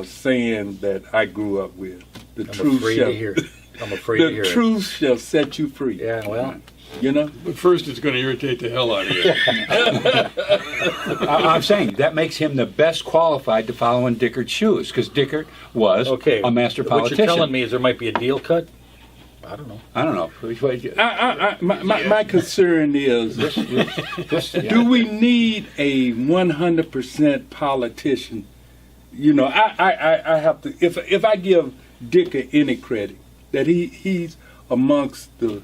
a saying that I grew up with. I'm afraid to hear it. I'm afraid to hear it. The truth shall set you free. Yeah, well. You know? But first, it's going to irritate the hell out of you. I'm saying that makes him the best qualified to follow in Dickert's shoes, because Dickert was a master politician. What you're telling me is there might be a deal cut? I don't know. I don't know. My concern is, do we need a 100% politician? You know, I have to, if I give Dickert any credit, that he's amongst the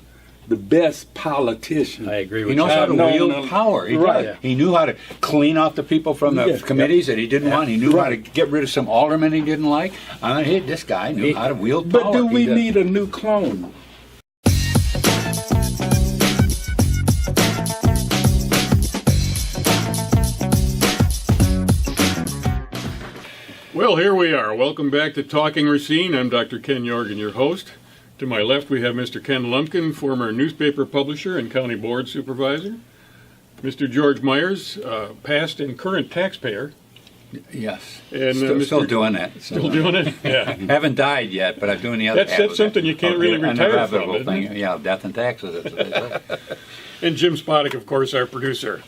best politician. I agree with you. He knows how to wield power. Right. He knew how to clean off the people from the committees that he didn't want. He knew how to get rid of some aldermen he didn't like. This guy knew how to wield power. But do we need a new clone? Well, here we are. Welcome back to Talking Racine. I'm Dr. Ken Jorgen, your host. To my left, we have Mr. Ken Lumpkin, former newspaper publisher and county board supervisor. Mr. George Myers, past and current taxpayer. Yes. And still doing that. Still doing it? Yeah. Haven't died yet, but I'm doing the other half. That's something you can't really retire from, isn't it? Yeah, death and taxes. That's what they say. And Jim Spodek, of course, our producer.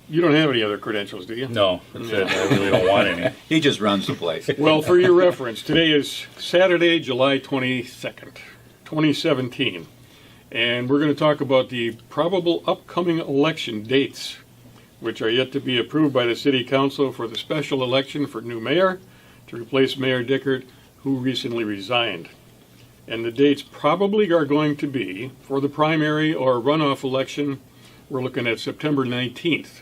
You don't have any other credentials, do you? No, that's it. I really don't want any. He just runs the place. Well, for your reference, today is Saturday, July 22nd, 2017. And we're going to talk about the probable upcoming election dates, which are yet to be approved by the City Council for the special election for new mayor to replace Mayor Dickert, who recently resigned. And the dates probably are going to be, for the primary or runoff election, we're looking at September 19th.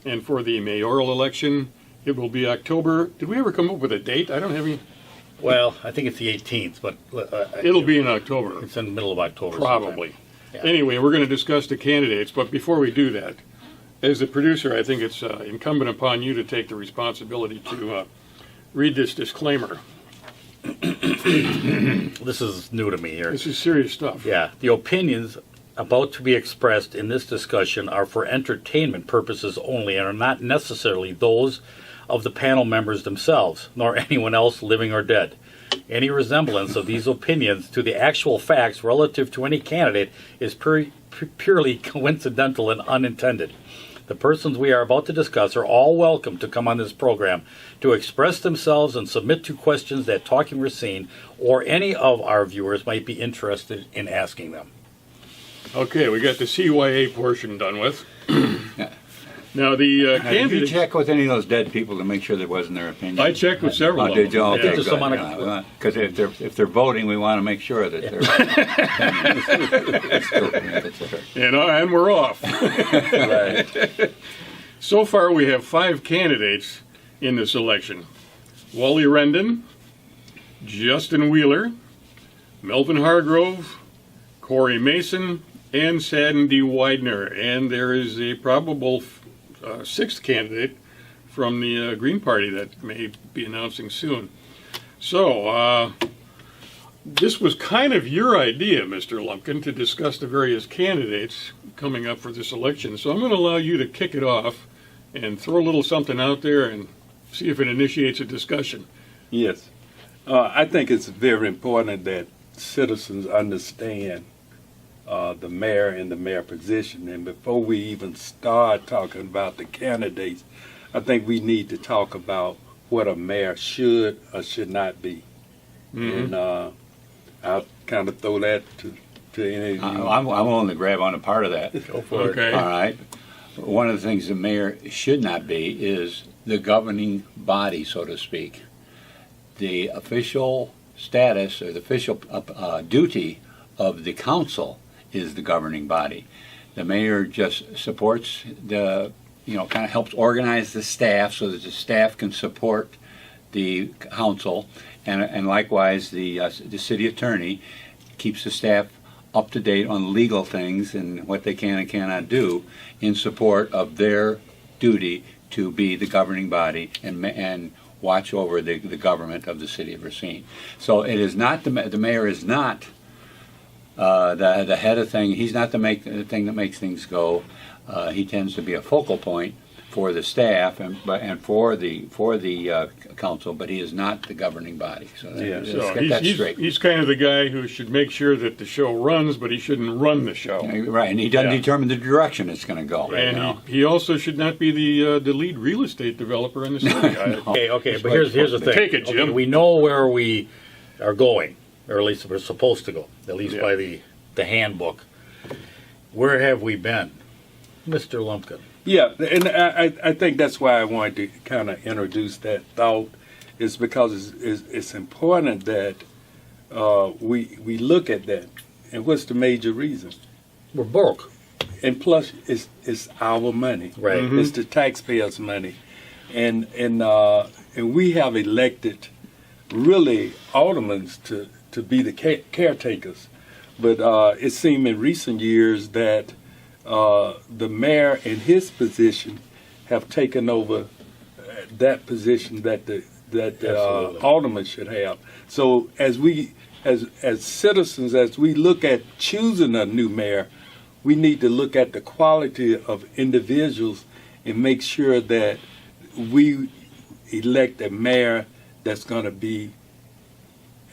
And for the mayoral election, it will be October. Did we ever come up with a date? I don't have any. Well, I think it's the 18th, but It'll be in October. It's in the middle of October. Probably. Yeah. Anyway, we're going to discuss the candidates, but before we do that, as the producer, I think it's incumbent upon you to take the responsibility to read this disclaimer. This is new to me here. This is serious stuff. Yeah, the opinions about to be expressed in this discussion are for entertainment purposes only and are not necessarily those of the panel members themselves, nor anyone else living or dead. Any resemblance of these opinions to the actual facts relative to any candidate is purely coincidental and unintended. The persons we are about to discuss are all welcome to come on this program to express themselves and submit to questions that Talking Racine or any of our viewers might be interested in asking them. Okay, we got the CYA portion done with. Now the Did candidate. you check with any of those dead people to make sure that wasn't their opinion? I checked with several. Oh, did you? of them. Okay, Yeah. because if they're voting, we want to make sure that they're. And we're off. Right. So far, we have 5 candidates in this election: Wally Rendon, Justin Wheeler, Melvin Hargrove, Corey Mason, and Sadden D. Widener. And there is a probable 6th candidate from the Green Party that may be announcing soon. So, this was kind of your idea, Mr. Lumpkin, to discuss the various candidates coming up for this election. So I'm going to allow you to kick it off and throw a little something out there and see if it initiates a discussion. Yes. I think it's very important that citizens understand the mayor and the mayor position. And before we even start talking about the candidates, I think we need to talk about what a mayor should or should not be. Mm-hmm. And I'll kind of throw that to any of you. I'm willing to grab on a part of that. Go for Okay. it. All right. One of the things the mayor should not be is the governing body, so to speak. The official status or the official duty of the council is the governing body. The mayor just supports the, kind of helps organize the staff so that the staff can support the council, and likewise the city attorney keeps the staff up to date on legal things and what they can and cannot do in support of their duty to be the governing body and watch over the government of the city of Racine. So it is not the mayor is not the head of thing. He's not the thing that makes things go. He tends to be a focal point for the staff and for the council, but he is not the governing body. So let's So get that straight. he's kind of the guy who should make sure that the show runs, but he shouldn't run the show. Right, and he doesn't Yeah. determine the direction it's going to go. And he also should not be the lead real estate developer in the city. Okay, but here's the thing. Take it, Jim. Okay, we know where we are going, or at least we're supposed to go, at least Yeah. by the handbook. Where have we been, Mr. Lumpkin? Yeah, and I think that's why I wanted to kind of introduce that thought, is because it's important that we look at that. And what's the major reason? We're broke. And plus, it's our money. Right. Mhm. It's the taxpayers' money, and we have elected really aldermen to be the caretakers. But it seemed in recent years that the mayor in his position have taken over that position that the Absolutely. aldermen should have. So as citizens, as we look at choosing a new mayor, we need to look at the quality of individuals and make sure that we elect a mayor that's going to be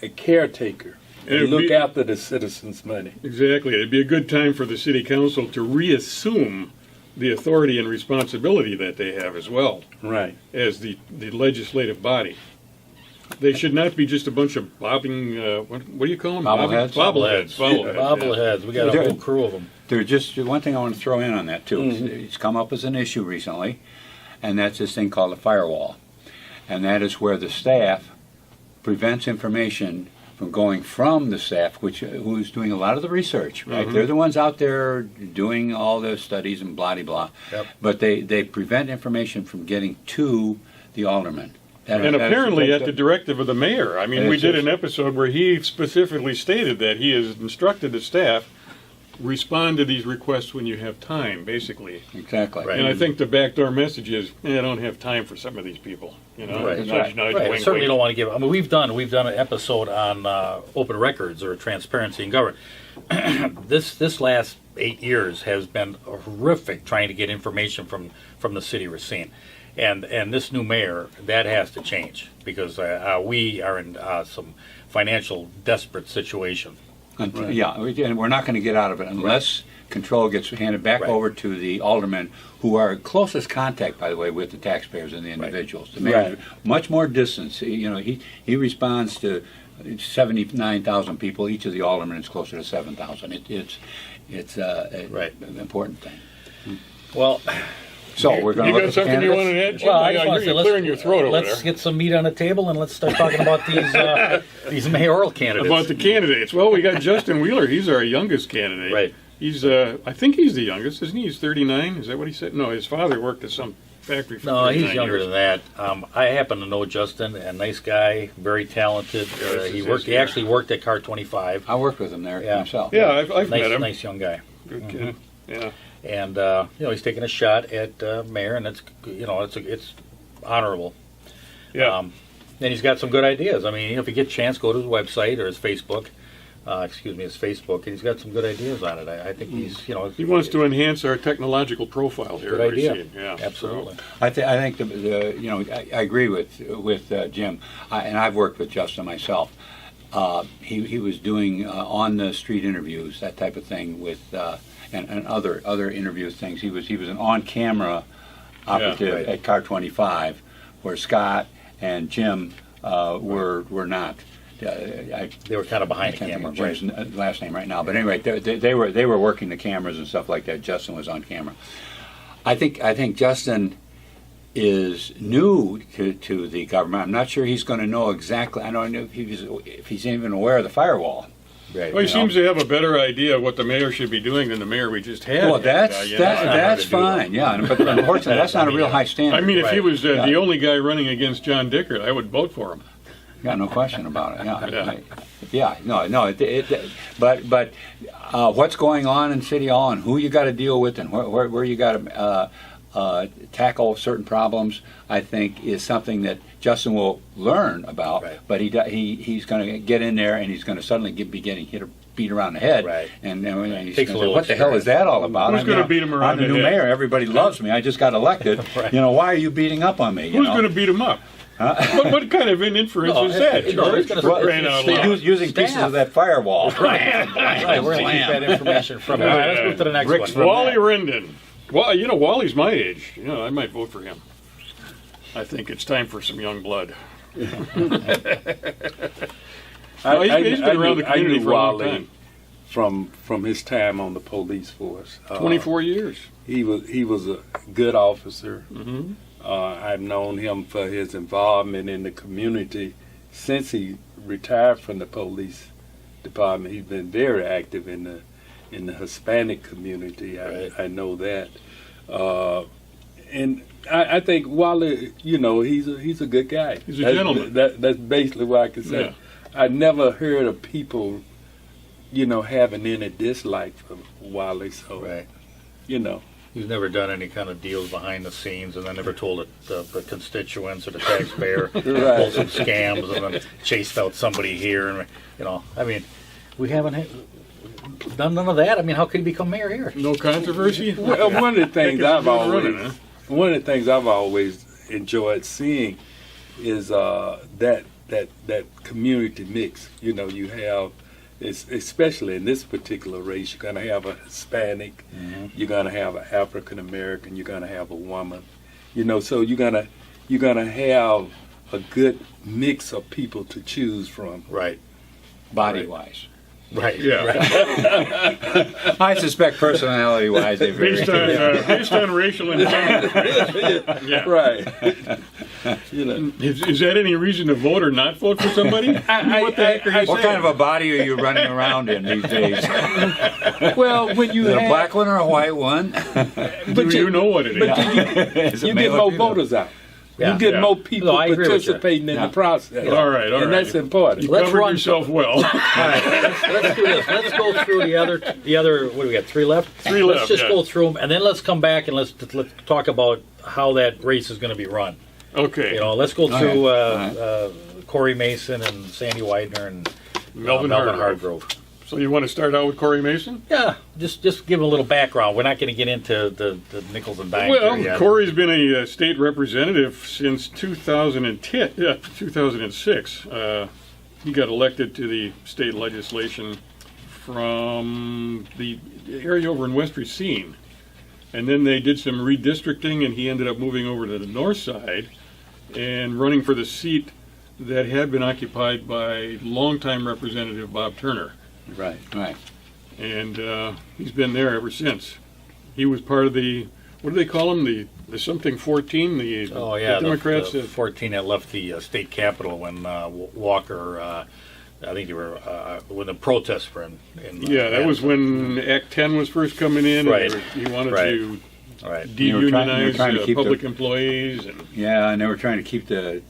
a caretaker It would and look be- after the citizens' money. Exactly. It'd be a good time for the city council to reassume the authority and responsibility that they have as well Right. as the legislative body. They should not be just a bunch of bobbing, what do you call them? Bobbleheads? Bobbleheads. Bobbleheads. We got a whole crew of them. There's just one thing I want to throw in on that too. Mm-hmm. It's come up as an issue recently, and that's this thing called a firewall, and that is where the staff prevents information from going from the staff, who's doing a lot of the research. Right, Mhm. they're the ones out there doing all the studies and blah de blah. Yep. But they prevent information from getting to the alderman. And apparently at the directive of the mayor. I mean, we It's did just- an episode where he specifically stated that he has instructed the staff, respond to these requests when you have time, basically. Exactly. Right. And I think the backdoor message is, I don't have time for some of these people. You know, Right. Nudge, nudge, Right. wink, Certainly wink. don't want to give. I mean, we've done an episode on open records or transparency in government. This last 8 years has been horrific trying to get information from the city of Racine, and this new mayor, that has to change because we are in some financial desperate situation. Yeah, and we're not going to get out of it unless control gets handed back Right. over to the aldermen, who are closest contact, by the way, with the taxpayers and the individuals. The mayor's Right. much more distance. He responds to 79,000 people. Each of the aldermen is closer to 7,000. It's Right. an important thing. Well, So we're going You to look got at something you candidates. want to add, Jim? well, I Yeah, just want to say, you're clearing your throat over let's there. get some meat on the table and let's start talking about these mayoral candidates. About the candidates. Well, we got Justin Wheeler. He's our youngest candidate. Right. He's, I think he's the youngest, isn't he? He's 39. Is that what he said? No, his father worked at some factory for No, 39 he's younger years. than that. I happen to know Justin, a nice guy, very talented. this He is worked. his He guy. actually worked at Car 25. I worked with him there Yeah. himself. Yeah, I've met Nice, him. nice young guy. Good kid. Yeah. And he's taking a shot at mayor, and it's honorable. Yeah. And he's got some good ideas. I mean, if you get a chance, go to his website or his Facebook. His Facebook, and he's got some good ideas on it. I think he's, He wants to enhance our technological profile here. Good at idea. Racine. Yeah, Absolutely. I think I agree with Jim, and I've worked with Justin myself. He was doing on the street interviews, that type of thing, with and other interview things. He was an on camera operative right. at Car 25, where Scott and Jim were not. They were kind of behind I the can't camera. think of Jim's last name right now, but anyway, they were working the cameras and stuff like that. Justin was on camera. I think Justin is new to the government. I'm not sure he's going to know exactly. I don't know if he's even aware of the firewall. Right. Well, he You know? seems to have a better idea of what the mayor should be doing than the mayor we just had. Well, that's you know. that's fine. Yeah, but unfortunately, that's not a real high standard. I mean, if he Right. was the Yeah. only guy running against John Dickert, I would vote for him. Yeah, no question about it. Yeah, Yeah. no. But what's going on in City Hall and who you got to deal with and where you got to tackle certain problems, I think, is something that Justin will learn about, Right. but he's going to get in there and he's going to suddenly be getting beat around the head. Right. And he's Takes a gonna say, little what the hell is that all about? Who's gonna beat him around I'm the the new head? mayor. Everybody loves me. I just got elected. Right. Why are you beating up on me? Who's going to beat him up? what kind of an inference is that, no, George? it's gonna- For crying out They're loud. using pieces of that firewall. Right, we're going to keep that information from. All right, let's move to the next Bricks one. Wally Rendon. Well, Wally's my age. I might vote for him. I think it's time for some young blood. He's been around the community for a long time. From his time on the police force. 24 years. He was a good officer. Mm-hmm. I've known him for his involvement in the community since he retired from the police department. He's been very active in the Hispanic community. Right. I know that, and I think Wally, he's a good guy. He's a gentleman. That's basically what I can say. Yeah. I never heard of people, having any dislike for Wally. So, Right. He's He's never done any kind of deals behind the scenes, and then never told the constituents or the taxpayer pulled some scams and then chased out somebody here. And we haven't done none of that. I mean, how could he become mayor here? No controversy? Well, one of the things Heck, it's one of the things I've always enjoyed seeing is that community mix. You have, especially in this particular race, you're going to have a Hispanic, you're going to have an African American, you're going to have a woman. So you're going to have a good mix of people to choose from. Right. Body-wise. Right. Yeah. Right. I suspect personality-wise, they're very Based on racial intent. Yeah. Right. Is that any reason to vote or not vote for somebody? What the heck are you What saying? kind of a body are you running around in these days? Well, when you Is it a have, black one or a white one? Do you know what it is? Is it you male get or more female? voters out. Yeah. You get Yeah. more people No, I agree with you. participating in Yeah. the process. All right. And that's important. You Let's covered run- yourself well. All right, let's do this. Let's go through the other. What do we got? 3 left. Three Let's left, just yeah. go through them, and then let's come back and let's talk about how that race is going to be run. Okay. Let's go through All Corey Mason and Sandy Widener and Melvin Hargrove. So you want to start out with Corey Mason? Yeah, just give them a little background. We're not going to get into the nickels and dimes Well, here yet. Corey's been a state representative since 2006. He got elected to the state legislation from the area over in West Racine. And then they did some redistricting, and he ended up moving over to the north side and running for the seat that had been occupied by longtime Representative Bob Turner. Right. Right. And he's been there ever since. He was part of the, what do they call them, the something 14, the Democrats. the 14 that left the state capitol when Walker, I think they were with a protest for him. Yeah, that was when Act 10 was first coming in. Right. And he wanted Right. to Right. You were trying to deunionize keep public employees. And Yeah, and they were trying to keep the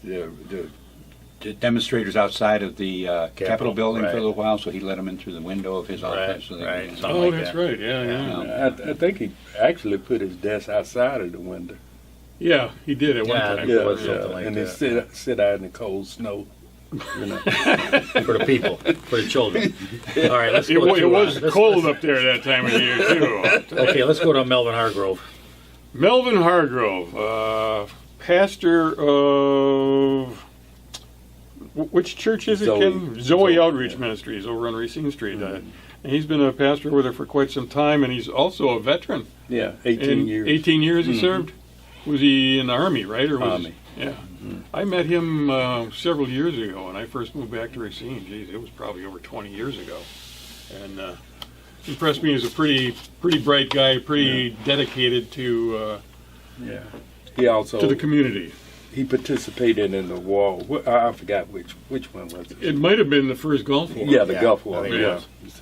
demonstrators outside of the Capitol building for a right. little while, so he let them in through the window of his office. So they right. could- Something oh, like that's that. right. Yeah. I think he actually put his desk outside of the window. Yeah, he did at one Yeah, time. It was something like and that. he sit out in the cold snow. For the people, for the children. All right, let's It, go wa- to, it was let's- cold up there that time of year, too. Okay, let's go to Melvin Hargrove. Melvin Hargrove, pastor of which church is it, Ken? Zoe Outreach Ministries over on Racine Street. And he's been a pastor with her for quite some time, and he's also a veteran. Yeah, 18 And years. 18 years he served. Was he in the Army, right? Or was, Army. Yeah. I met him several years ago when I first moved back to Racine. Geez, it was probably over 20 years ago. And impressed me as a pretty bright guy, pretty dedicated to Yeah. He also the community. he participated in the war. I forgot which one was it? It might have been the first Gulf War. Yeah, the Yeah, Gulf I War. think it Yeah. was.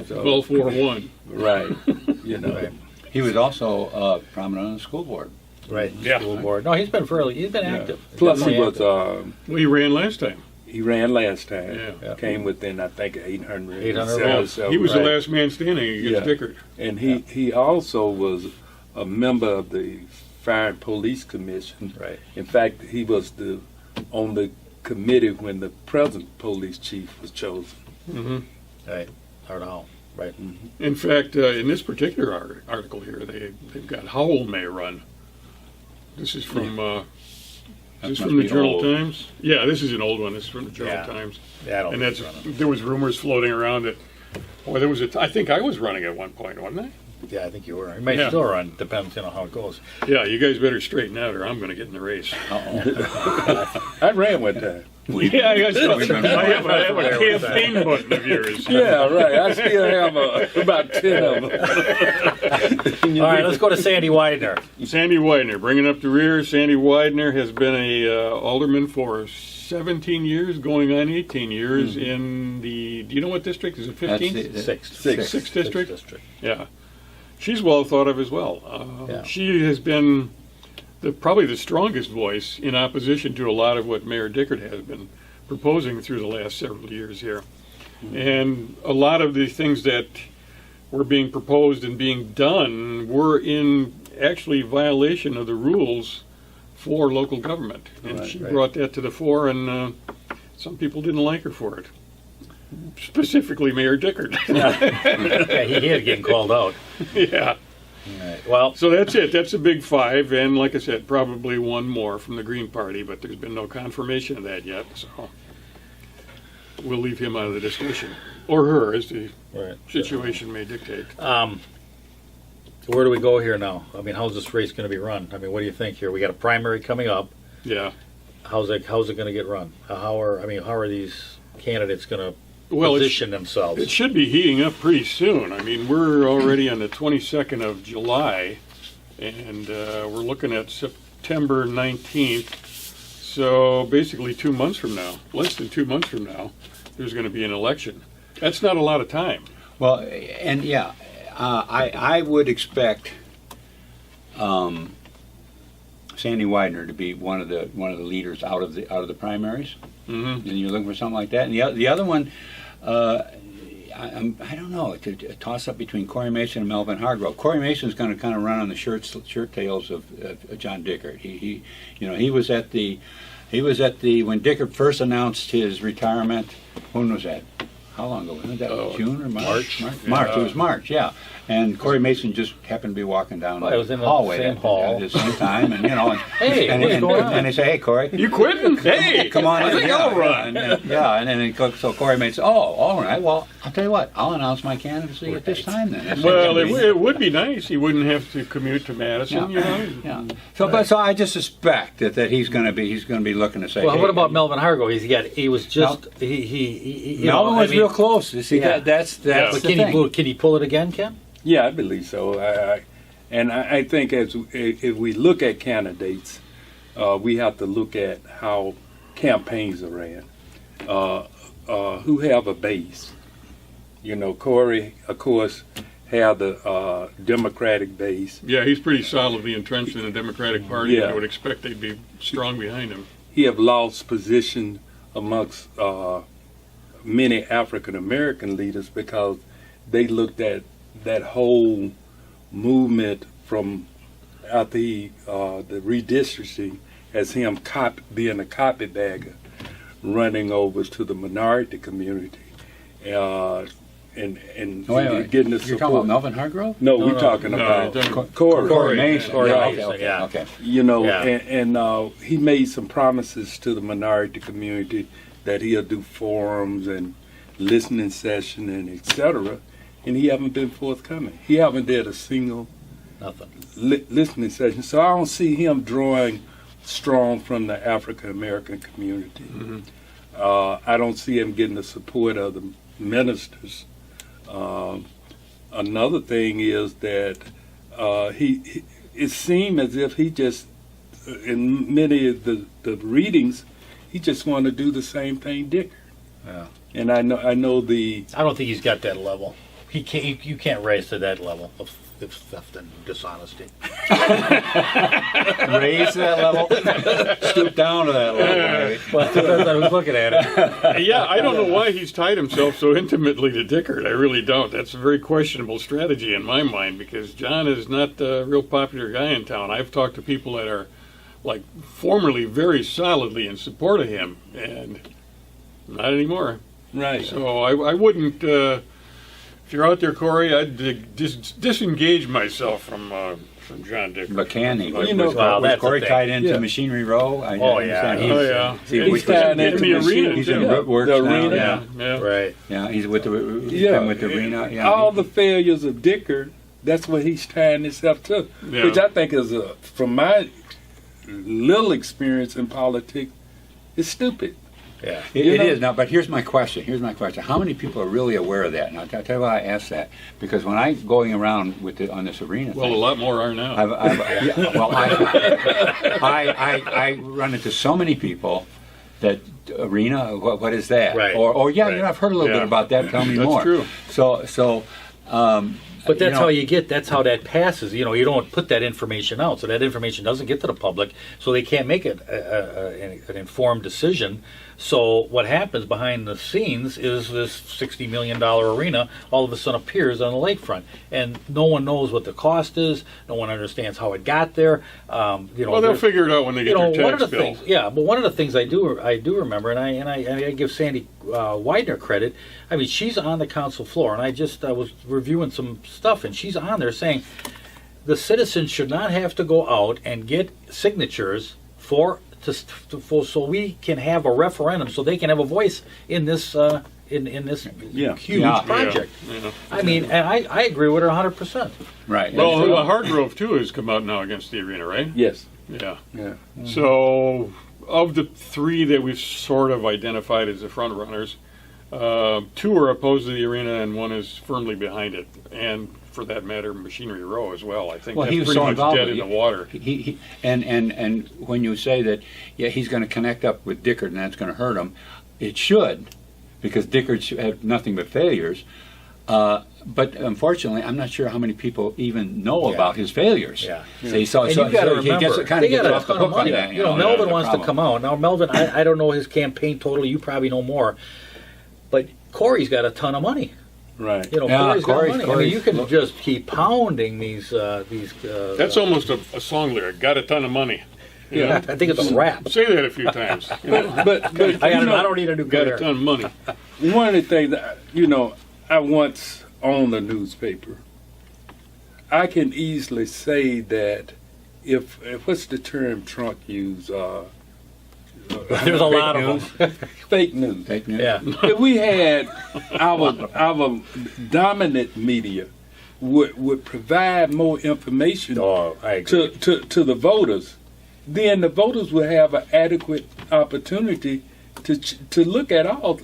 So, Gulf War One. right. Right. He was also prominent on the school board. Right. Yeah. School board. No, he's been active. Plus, he Definitely was active. Well, he ran last time. he ran last time. Yeah. Came within I think 800. 800 Yeah, votes. he was right. the last man standing against Yeah. Dickert. And he also was a member of the Fire and Police Commission. Right. In fact, he was the on the committee when the present police chief was chosen. Right. Or no. Right. In fact, in this particular article here, they've got how old may run. This is from That the must be Journal old. Times. Yeah, this is an old one. This is from the Journal Yeah. Times. Yeah, I don't And think that's he's running. there was rumors floating around that. Well, there was I think I was running at one point, wasn't I? Yeah, I think you were. You may Yeah. still run. Depends, how it goes. Yeah, you guys better straighten out, or I'm going to get in the race. I ran with that. Yeah, I We've been- I have a There with that. campaign button of yours. Yeah, right. I still have about 10 of them. All right, let's go to Sandy Widener. Sandy Widener, bringing up the rear. Sandy Widener has been a alderman for 17 years, going on 18 years in the. Do you know what district is it? 15? Sixth. Sixth district. Yeah, she's well thought of as well. Yeah. She has been probably the strongest voice in opposition to a lot of what Mayor Dickert has been proposing through the last several years here. And a lot of the things that were being proposed and being done were in actually violation of the rules for local government. And Right, she right. brought that to the fore, and some people didn't like her for it. Specifically Mayor Dickert. Yeah, he is getting called out. Yeah. All right. Well, So that's it. That's a big five, and like I said, probably one more from the Green Party, but there's been no confirmation of that yet, so we'll leave him out of the discussion, or her, as the right. situation may dictate. Where do we go here now? I mean, how's this race going to be run? I mean, what do you think here? We got a primary coming up. Yeah. How's it going to get run? How are these candidates going to Well, position it themselves? should be heating up pretty soon. I mean, we're already on the 22nd of July, and we're looking at September 19th. So basically 2 months from now, less than 2 months from now, there's going to be an election. That's not a lot of time. Well, and yeah, I would expect Sandy Widener to be one of the leaders out of the primaries. Mm-hmm. And you're looking for something like that. And the other one, I don't know, a toss up between Corey Mason and Melvin Hargrove. Corey Mason's going to kind of run on the shirt tails of John Dickert. He was at the when Dickert first announced his retirement. When was that? How long ago? Was that June or March? March. It was March. Yeah. And Corey Mason just happened to be walking down Well, the it was in the hallway same at hall. the same time, and Hey, what's going on? and they say, "Hey, Corey, You quitting? Hey, come on I in." think I'll run. And then so Corey Mason, all right. Well, I'll tell you what. I'll announce my candidacy at this time then. That's Well, it. it would be nice. He wouldn't have to commute to Madison, you know. Yeah. So I just suspect that he's going to be looking to say. Well, hey, what about Melvin Hargrove? He was just Melvin was real close. See, Yeah. that's Yeah. But the can thing. he pull it again, Ken? Yeah, I believe so. I think if we look at candidates, we have to look at how campaigns are ran, who have a base. Corey, of course, have the Democratic base. Yeah, he's pretty solidly entrenched in the Democratic Party. Yeah. I would expect they'd be strong behind him. He have lost position amongst many African American leaders because they looked at that whole movement from after the redistricting as him being a copybagger, running over to the minority community, and Wait. getting the You're support. talking about Melvin Hargrove? No, we're talking No, about you're talking- Corey. Corey Mason. Corey Yeah, Mason, okay, yeah. okay. Yeah. And he made some promises to the minority community that he'll do forums and listening session and etc. And he haven't been forthcoming. He haven't did a single Nothing. listening session. So I don't see him drawing strong from the African American community. I don't see him getting the support of the ministers. Another thing is that he it seemed as if he just, in many of the readings, he just wanted to do the same thing Dickert. Yeah. And I know the I don't think he's got that level. He can't. You can't raise to that level of theft and dishonesty. Raise to that level, stoop down to that level. Well, I was looking at it. Yeah, I don't know why he's tied himself so intimately to Dickert. I really don't. That's a very questionable strategy in my mind because John is not a real popular guy in town. I've talked to people that are like formerly very solidly in support of him, and not anymore. Right. So I wouldn't. If you're out there, Corey, I'd disengage myself from John Dickert. But can he? Well, you know, Well, was that's Corey the thing. tied into Yeah. Machinery Row? Oh, yeah. He's tied into the arena, He's too. in Rootworks The now. arena. Yeah. Yeah. Right. Yeah, he's with the Yeah. with the arena. Yeah, All the failures of Dickert, that's what he's tying himself to, Yeah. which I think is, from my little experience in politics, is stupid. Yeah. It know- is now, but here's my question. How many people are really aware of that? And I'll tell you why I ask that. Because when I'm going around on this arena Well, a thing, lot more are now. I run into so many people that arena. What is that? Right. Or yeah, Right. I've heard a little Yeah. bit about that. Tell me That's more. true. So. But that's you know, that's how that passes. You don't put that information out, so that information doesn't get to the public, so they can't make it an informed decision. So what happens behind the scenes is this $60 million arena all of a sudden appears on the lakefront, and no one knows what the cost is. No one understands how it got there. Well, they'll there's- figure it out when they get one their of tax the bill. things, yeah. But one of the things I do remember, and I give Sandy Widener credit. I mean, she's on the council floor, and I was reviewing some stuff, and she's on there saying the citizens should not have to go out and get signatures so we can have a referendum, so they can have a voice in this in this Yeah. huge Yeah. project. Yeah. I mean, and I agree with her 100%. right. Well, Hargrove too has come out now against the arena, right? Yes. Yeah. Yeah. So, of the three that we've sort of identified as the front runners, two are opposed to the arena and one is firmly behind it. And for that matter, Machinery Row as well. I think Well, he that's was pretty so much involved dead with in it. the water. And when you say that, yeah, he's going to connect up with Dickert and that's going to hurt him, it should, because Dickert had nothing but failures. But unfortunately, I'm not sure how many people even know about his failures. Yeah. See, so And you got to he gets remember, kind they of gets got a off the ton of hook on money. that. Melvin the wants to problem. come out. Now, Melvin, I don't know his campaign totally. You probably know more. But Corey's got a ton of money. Right. Yeah, Corey's got money. I mean, you can Corey's- just keep pounding these. That's almost a song lyric. Got a ton of money. You Yeah. know? I think it's a rap. Say that a few times. You know? But I you know, don't need a new Got a career. ton of money. one of the things that, I once owned a newspaper. I can easily say that if what's the term Trump used? There's a lot of them. Fake news. Fake news? Yeah. If we had our dominant media would provide more information Oh, I agree. to the voters, then the voters would have an adequate opportunity to look at all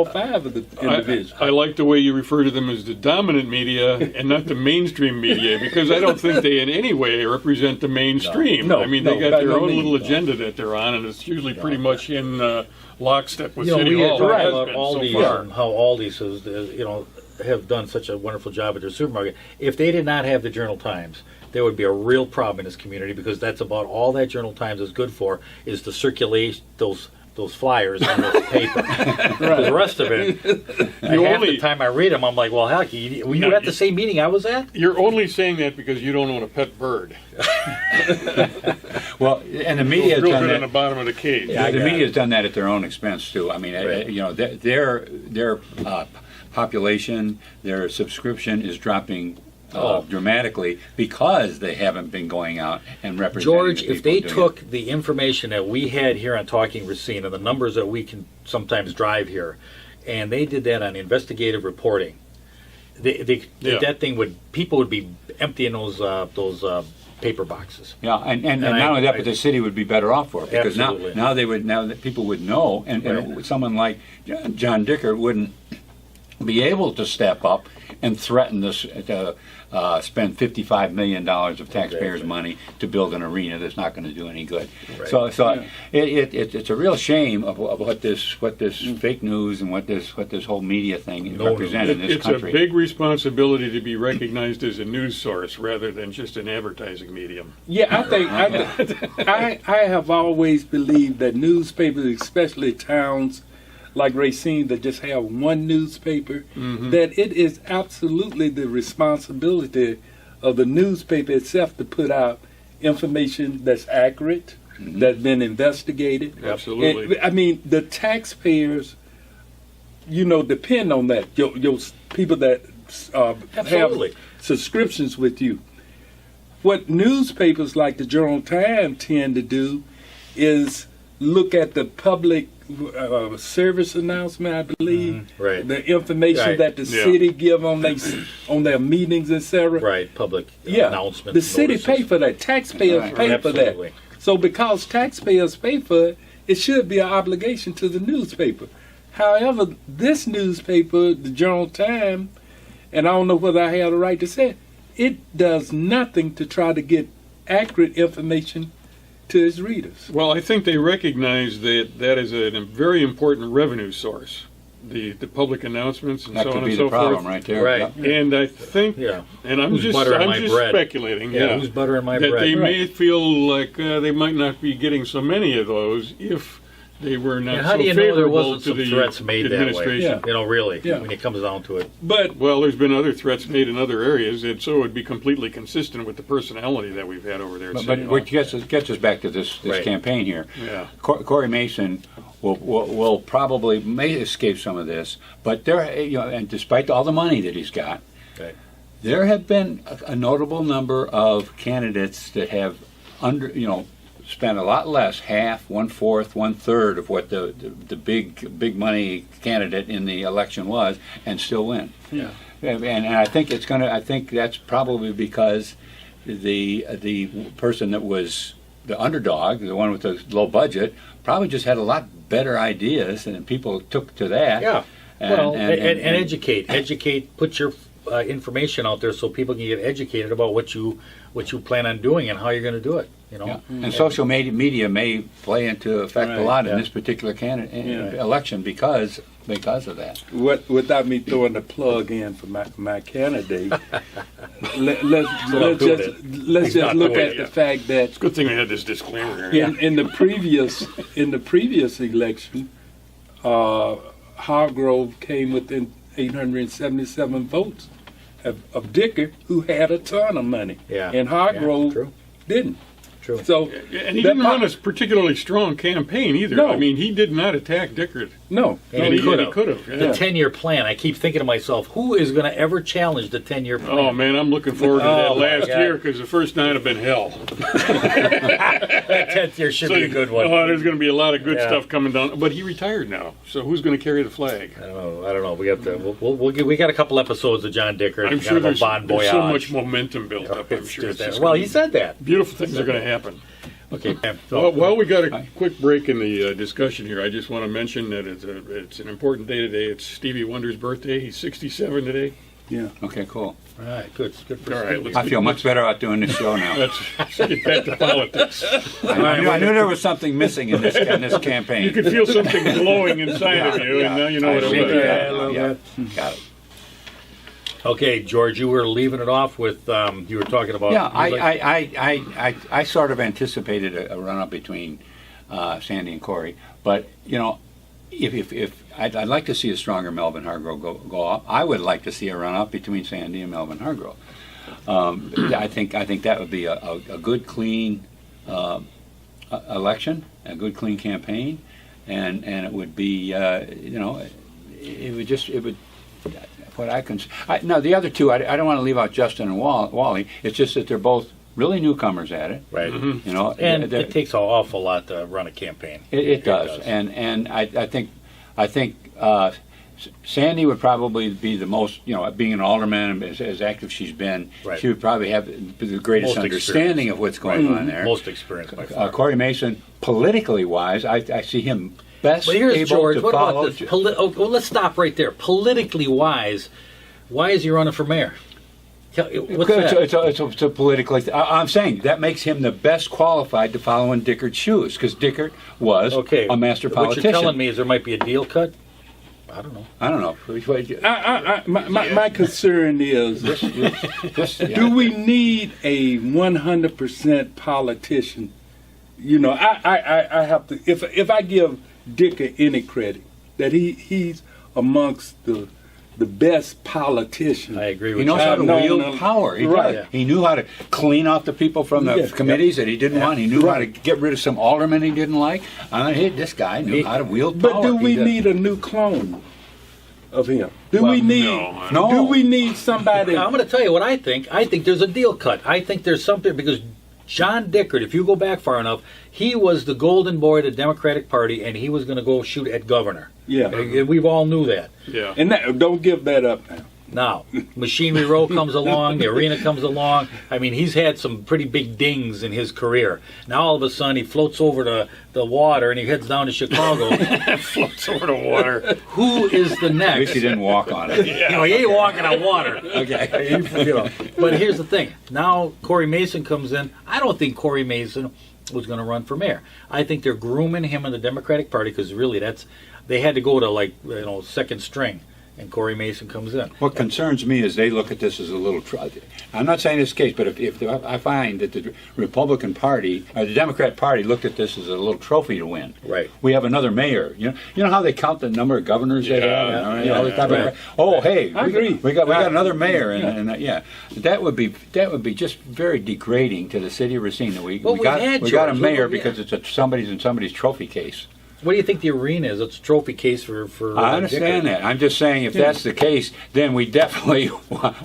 five of the individuals. I like the way you refer to them as the dominant media and not the mainstream media, because I don't think they in any way represent the mainstream. No, I mean, they no, got by their no own means, little no. agenda that they're on, and it's usually pretty much in lockstep with we City had Hall. talked It has about been Aldi's so far. and how Aldi's have done such a wonderful job at their supermarket. If they did not have the Journal Times, there would be a real problem in this community, because that's about all that Journal Times is good for, is to circulate those flyers in this paper. The rest of it, half the time I read them, I'm like, well, heck, were you at the same meeting I was at? You're only saying that because you don't own a pet bird. Well, and the media has Real done good on the that. bottom of the cage. Yeah, the media has done that at their own expense too. I mean, Right. their population, their subscription is dropping dramatically because they haven't been going out and representing. George, the if people they doing took the information that we had here on Talking Racine and the numbers that we can sometimes drive here, and they did that on investigative reporting, that thing people would be emptying those paper boxes. Yeah, and And not I- only that, I- but the city would be better off for it, because Absolutely. now that people would know, and Right. someone like John Dickert wouldn't be able to step up and threaten this to spend $55 million of taxpayers' Exactly. money to build an arena that's not going to do any good. Right. So it's a real shame of what this fake news and what this whole media thing represents in this It's country. a big responsibility to be recognized as a news source rather than just an advertising medium. Yeah, I think I have always believed that newspapers, especially towns like Racine that just have one newspaper, that it is absolutely the responsibility of the newspaper itself to put out information that's accurate, that's been investigated. Absolutely. And, I mean, the taxpayers, depend on that. Your people that Absolutely. have subscriptions with you. What newspapers like the Journal-Times tend to do is look at the public service announcement, I believe, Right. the information Right. that the Yeah. city give on their meetings, etc. Right, public Yeah, announcements. the city notices. pay for that. Taxpayers Right. pay for that. Absolutely. So because taxpayers pay for it, it should be an obligation to the newspaper. However, this newspaper, the Journal-Times, and I don't know whether I have the right to say it, it does nothing to try to get accurate information to its readers. Well, I think they recognize that is a very important revenue source, the public announcements and That so could on be and the so problem forth. right there. Right. Yeah. And I think, Yeah. and I'm Who's just buttering my bread? speculating, Who's buttering my that bread? they may Right. feel like they might not be getting so many of those if they were not And so how do you know there favorable wasn't to some the threats made that way? administration. Yeah. Really, Yeah. when it comes down to it. But Well, there's been other threats made in other areas, and so it would be completely consistent with the personality that we've had over there at But City Hall. what gets us back to this Right. campaign here. Yeah. Corey Mason will probably may escape some of this, but and despite all the money that he's got, Right. there have been a notable number of candidates that have spent a lot less, half, 1/4, 1/3 of what the big money candidate in the election was, and still win. Yeah. And I think I think that's probably because the person that was the underdog, the one with the low budget, probably just had a lot better ideas, and people took to that. Yeah. And, And educate. Put your information out there so people can get educated about what you plan on doing and how you're going to do it. Yeah. And social media may play into effect a Right, lot in yeah. this particular Yeah. election because of that. without me throwing the plug in for my candidate, let's not doing just He's not look doing at it the yet. fact that Good thing we had this disclaimer here. in the previous election, Hargrove came within 877 votes of Dickert, who had a ton of money, Yeah. and Hargrove True. didn't. True. So And he that didn't run a particularly strong campaign either. No. I mean, he did not attack Dickert. no, And he could could have. The 10-year plan. I keep thinking to myself, who is going to ever challenge the 10-year plan? Oh man, I'm looking forward to that Oh, my last God. year because the first night have been hell. That 10th year should be a good one. Oh, there's going to be a lot of good Yeah. stuff coming down. But he retired now, so who's going to carry the flag? I don't know. We got we got a couple episodes of John Dickert. I'm kind sure of a there's, bon there's so voyage. much momentum built up. I'm It's sure. just It's just well, gonna he be- said that. beautiful things are going to happen. Okay. Well, we got a quick break in the discussion here. I just want to mention that it's an important day today. It's Stevie Wonder's birthday. He's 67 today. yeah. Okay, cool. All right, good for All right, Stevie. let's I feel much better about doing this show now. let's get back to politics. I knew there was something missing in this campaign. You could feel something glowing inside of you, and now you know what it was. Yeah, a little bit. Got it. Okay, George, you were leaving it off with you were talking about. Yeah, you like- I sort of anticipated a run-up between Sandy and Corey, but if I'd like to see a stronger Melvin Hargrove go up. I would like to see a run-up between Sandy and Melvin Hargrove. I think that would be a good, clean election, a good, clean campaign, and it would be it would. What I can now the other two, I don't want to leave out Justin and Wally. It's just that they're both really newcomers at it. right. Mm-hmm. And it takes an awful lot to run a campaign. It does, and I think Sandy would probably be the most, being an alderman and as active she's been, Right. she would probably have the greatest Most understanding of what's going on there. Most experienced by far. Corey Mason, politically wise, I see him best But here's able George. to What follow. about this? Well, let's stop right there. Politically wise, why is he running for mayor? What's that? It's a politically. I'm saying that makes him the best qualified to follow in Dickert's shoes because Dickert was Okay. a master What politician. you're telling me is there might be a deal cut? I don't know. I don't know. My concern is, do we need a 100% politician? I have to. If I give Dickert any credit, that he's amongst the the best politician. I agree He with knows you. how to I've known wield him. power. He Right. does. He knew how to clean off the people from the Yeah. committees that he didn't want. He knew how to Right. get rid of some aldermen he didn't like. I mean, this guy knew how to wield power. But do we He does. need a new clone of him? Do Well, we need? no. Do we need somebody? Now, I'm going to tell you what I think. I think there's a deal cut. I think there's something because John Dickert, if you go back far enough, he was the golden boy of the Democratic Party, and he was going to go shoot at governor. Yeah. And we've all knew that. Yeah. And that, don't give that up now. Now, Machinery Row comes along, the arena comes along. I mean, he's had some pretty big dings in his career. Now, all of a sudden, he floats over to the water and he heads down to Chicago. Floats over the water. Who is the At least next? he didn't walk on it. You know, he ain't walking on water. Okay. You know. But here's the thing. Now Corey Mason comes in. I don't think Corey Mason was going to run for mayor. I think they're grooming him in the Democratic Party because really they had to go to second string, and Corey Mason comes in. What concerns me is they look at this as a little. I'm not saying this case, but if I find that the Republican Party or the Democrat Party looked at this as a little trophy to win. Right. We have another mayor. You know how they count the number of governors they have. And, all this type of- right. Oh, hey, I agree. We got another mayor, and that would be just very degrading to the city of Racine. That we Well, we got had we got a George. mayor Yeah. because it's somebody's trophy case. What do you think the arena is? It's a trophy case for I understand Dickert. that. I'm just saying, if that's the case, then we definitely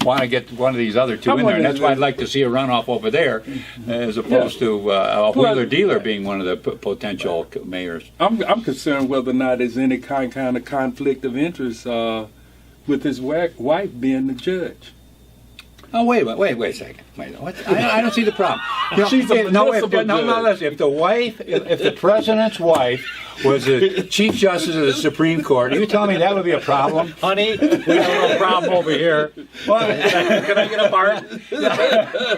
want to get one of these other two in there. And that's why I'd like to see a runoff over there, as opposed to a wheeler dealer being one of the potential mayors. I'm concerned whether or not there's any kind of conflict of interest with his wife being the judge. Oh, wait a second. What? I don't see the problem. You know, She's a municipal judge. listen. If the president's wife was the chief justice of the Supreme Court, you tell me that would be a problem? Honey, we have a little problem over here. Can I get a part?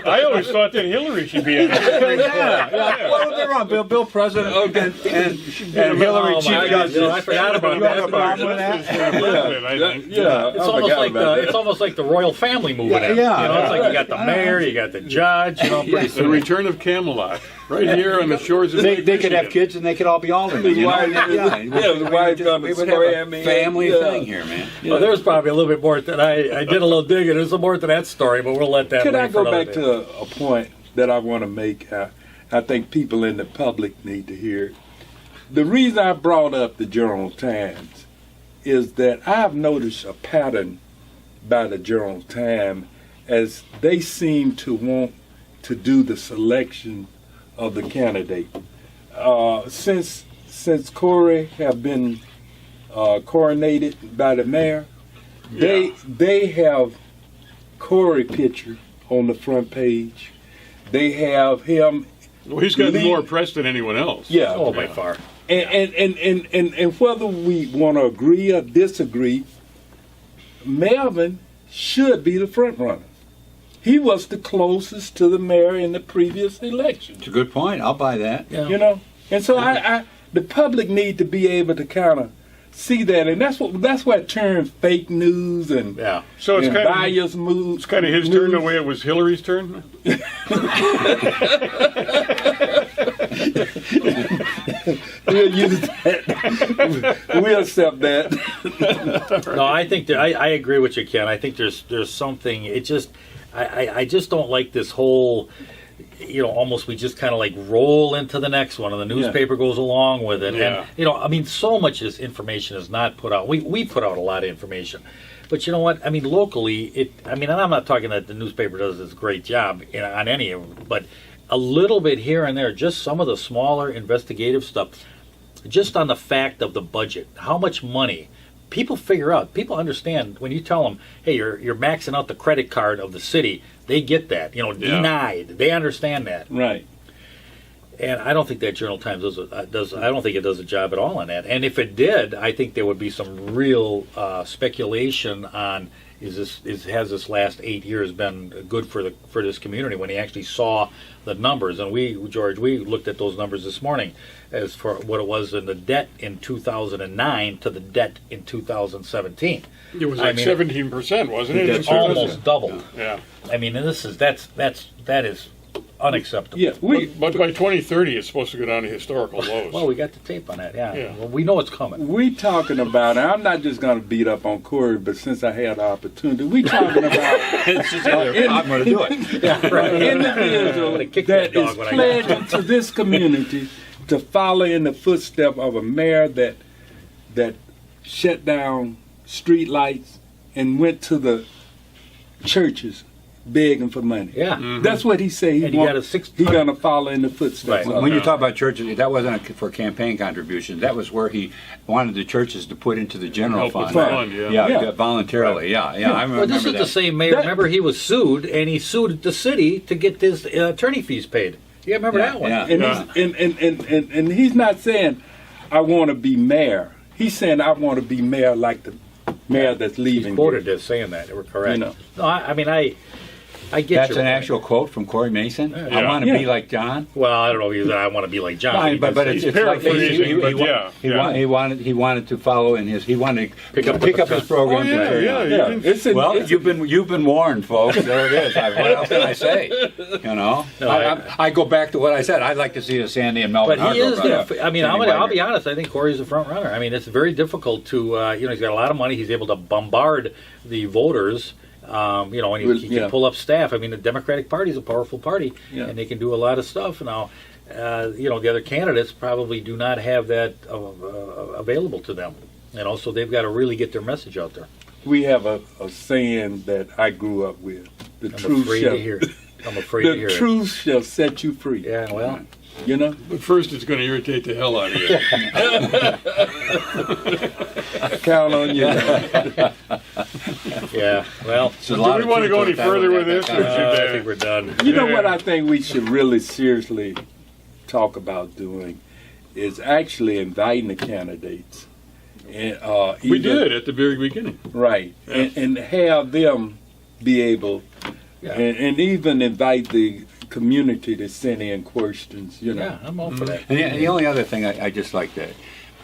I always thought that Hillary should be in it. Yeah. What would be wrong? Bill President and Hillary Oh, chief my justice. goodness, I forgot about You have a that. problem with that? President, I think. It's almost like the royal family moving in. Yeah. You know, it's like you got the mayor, you got the judge. You know, pretty The soon. return of Camelot, right here on the shores of They Lake could have Michigan. kids and they could all be aldermen. You know? wife- the wife gonna we would swear have me a family in. thing here, man. Well, there's probably a little bit more that I did a little digging. There's some more to that story, but we'll let that. Could wait I for go another back day. to a point that I want to make? I think people in the public need to hear. The reason I brought up the Journal Times is that I've noticed a pattern by the Journal Times as they seem to want to do the selection of the candidate. Since Corey have been coronated by the mayor, they have Corey picture on the front page. They have him. Well, he's got Lead- more press than anyone else. Yeah. Oh, by far. And whether we want to agree or disagree, Melvin should be the front runner. He was the closest to the mayor in the previous election. It's a good point. I'll buy that. Yeah. You know, and so the public need to be able to kind of see that, and that's why it turned fake news and Yeah. So it's and kind of biased moves. it's kind of his turn the way it was Hillary's turn. We'll use that. We'll accept that. No, I think that I agree with you, Ken. I think there's something. It just I just don't like this whole. You know, almost we just kind of like roll into the next one, and the newspaper goes along with it. Yeah. And you know, I mean, so much of this information is not put out. We put out a lot of information, but you know what? I mean, locally, I mean, and I'm not talking that the newspaper does this great job on any of them, but a little bit here and there, just some of the smaller investigative stuff, just on the fact of the budget, how much money. People figure out, people understand when you tell them, hey, you're maxing out the credit card of the city, they get that, you know, denied. They understand that. Right. And I don't think that Journal Times does. I don't think it does a job at all on that. And if it did, I think there would be some real speculation on has this last 8 years been good for this community when he actually saw the numbers. And we looked at those numbers this morning as for what it was in the debt in 2009 to the debt in 2017. It was I like mean, 17%, wasn't it? It's almost doubled. Yeah. I mean, and that is unacceptable. Yeah, But by 2030, it's supposed to go down to historical lows. Well, we got the tape on that, yeah. Yeah. Well, we know it's coming. we talking about, and I'm not just going to beat up on Corey, but since I had the opportunity, we talking about It's just I'm going to do it. Yeah, right. an individual gonna kick that that dog is when I get pledging to this community to follow in the footsteps of a mayor that shut down street lights and went to the churches begging for money. Yeah. That's what he said. And he got a He gonna follow in the footsteps. Right. of When you Yeah. talk about churches, that wasn't for campaign contributions. That was where he wanted the churches to put into the general Help with fund. fund, yeah. Yeah. Voluntarily. Yeah. I remember Well, this is that. the same mayor. That- Remember, he was sued, and he sued the city to get his attorney fees paid. You remember Yeah, that one? yeah. And he's not saying I want to be mayor. He's saying I want to be mayor like the mayor that's He's leaving. quoted as saying that. They were correct. You know. No, I mean, I get That's your an point. actual quote from Corey Mason. I Yeah. want to be Yeah. like John. Well, I don't know if I want to be like John. Fine, but He's it's like paraphrasing, but yeah, yeah. he wanted to follow in his. He wanted to Pick up his the- program. Oh, to yeah, carry yeah, on. you Yeah, can- it's an, Well, it's you've been warned, folks. There it is. What else can I say? You know, No, I go back to what I said. I'd like to see a Sandy and Melvin. But he is Hargrove the. run. I mean, Sandy I'll be Wagner. honest. I think Corey's the front runner. I mean, it's very difficult to. He's got a lot of money. He's able to bombard the voters. And he Well, can yeah. pull up staff. I mean, the Democratic Party is a powerful party, Yeah. and they can do a lot of stuff. Now, the other candidates probably do not have that available to them. So they've got to really get their message out there. we have a saying that I grew up with. The I'm truth afraid shall to hear. I'm afraid to hear the it. truth shall set you free. Yeah, well, You know? But first, it's going to irritate the hell out of you. Count on you. yeah, well. There's a Do lot we of want to truth go any that further with that this? kind Or of- should I think we're done. You know Yeah. what I think we should really seriously talk about doing is actually inviting the candidates. And, we either- did at the very beginning. Right. Yeah. And have them be able, Yeah. and even invite the community to send in questions, you know. Yeah, I'm all for that. And the only other thing I just like to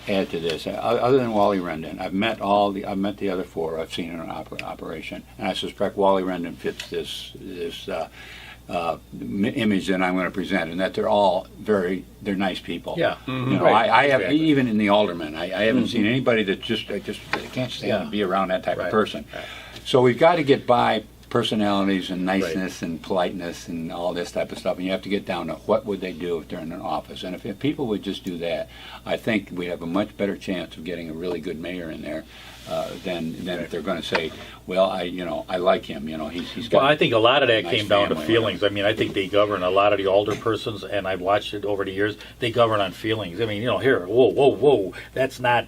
add to this, other than Wally Rendon, I've met the other four. I've seen in an operation, and I suspect Wally Rendon fits this image that I'm going to present, and that they're nice people. Yeah. You know, Right, I have exactly. even in the aldermen, I haven't seen anybody that I can't stand Yeah. to be around that type Right. of person. So we've got to get by personalities and niceness and politeness and all this type of stuff, and you have to get down to what would they do if they're in an office. And if people would just do that, I think we have a much better chance of getting a really good mayor in there than if they're going to say, well, I like him. He's got. Well, I think a lot of that nice came down to family. feelings. I mean, I think they govern a lot of the alderpersons, and I've watched it over the years. They govern on feelings. I mean, here, whoa, that's not.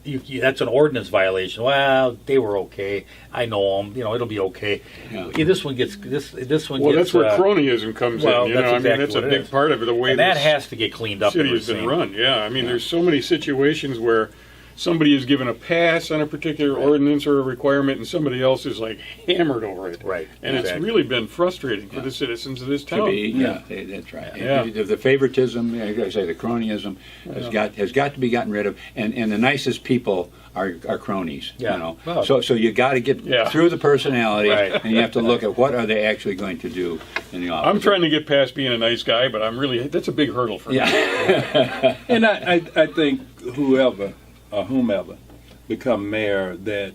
That's an ordinance violation. Well, they were okay. I know them. It'll be okay. Yeah. This one gets this one Well, gets. that's where cronyism comes well, in. that's exactly That's what a it big is. part of it. The way and that this has to get cleaned up. city in has been Racine. run. Yeah, I mean, there's so many situations where somebody is given a pass on a particular ordinance or a requirement, and somebody else is like hammered over it. Right. And it's exactly. really been frustrating for the citizens of this To town. be, that's right. Yeah. The favoritism, like I say, the cronyism has got to be gotten rid of, and the nicest people are cronies. Yeah. Well- So you got to get Yeah. through the personality, Right. and you have to look at what are they actually going to do in the office. I'm trying to get past being a nice guy, but that's a big hurdle for me. Yeah. And I think whoever or whomever become mayor, that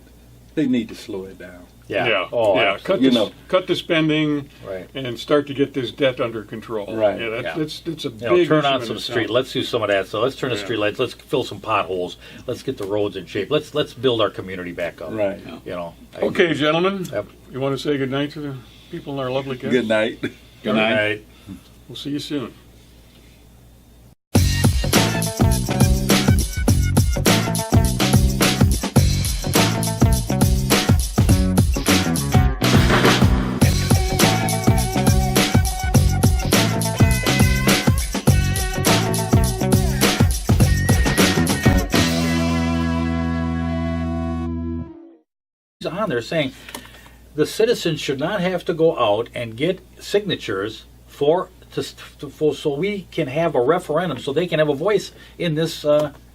they need to slow it down. Yeah. Yeah. Oh, yeah. absolutely. Cut the spending Right. and start to get this debt under control. Right. Yeah, Yeah. that's a big Turn issue on in some this street. town. Let's do some of that. So let's turn the Yeah. street lights. Let's fill some potholes. Let's get the roads in shape. Let's build our community back up. Right. I Okay, gentlemen, Yep. you want to say good night to the people in our lovely guests? Good night. Good night. We'll see you soon. on there saying the citizens should not have to go out and get signatures so we can have a referendum, so they can have a voice in this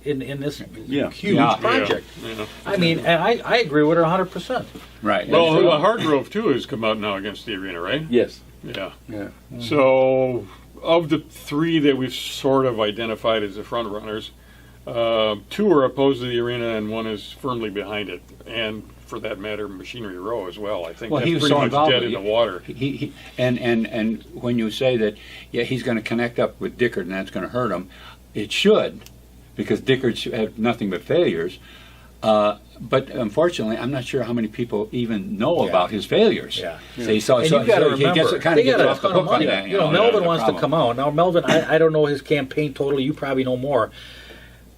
in this Yeah. huge Yeah. project. Yeah. I mean, and I agree with her 100%. Right. Well, Hargrove too has come out now against the arena, right? Yes. Yeah. Yeah. So, of the three that we've sort of identified as the front runners, two are opposed to the arena and one is firmly behind it. And for that matter, Machinery Row as well. I think Well, that's he was pretty so much involved dead with in the it. water. And when you say that, yeah, he's going to connect up with Dickert and that's going to hurt him, it should, because Dickert should have nothing but failures. But unfortunately, I'm not sure how many people even know Yeah. about his failures. Yeah. See, so, And so, you got to so he remember, gets, kind they of gets got a off the ton of hook on money. that. You know, that's Melvin the wants to problem. come out. Now, Melvin, I don't know his campaign totally. You probably know more.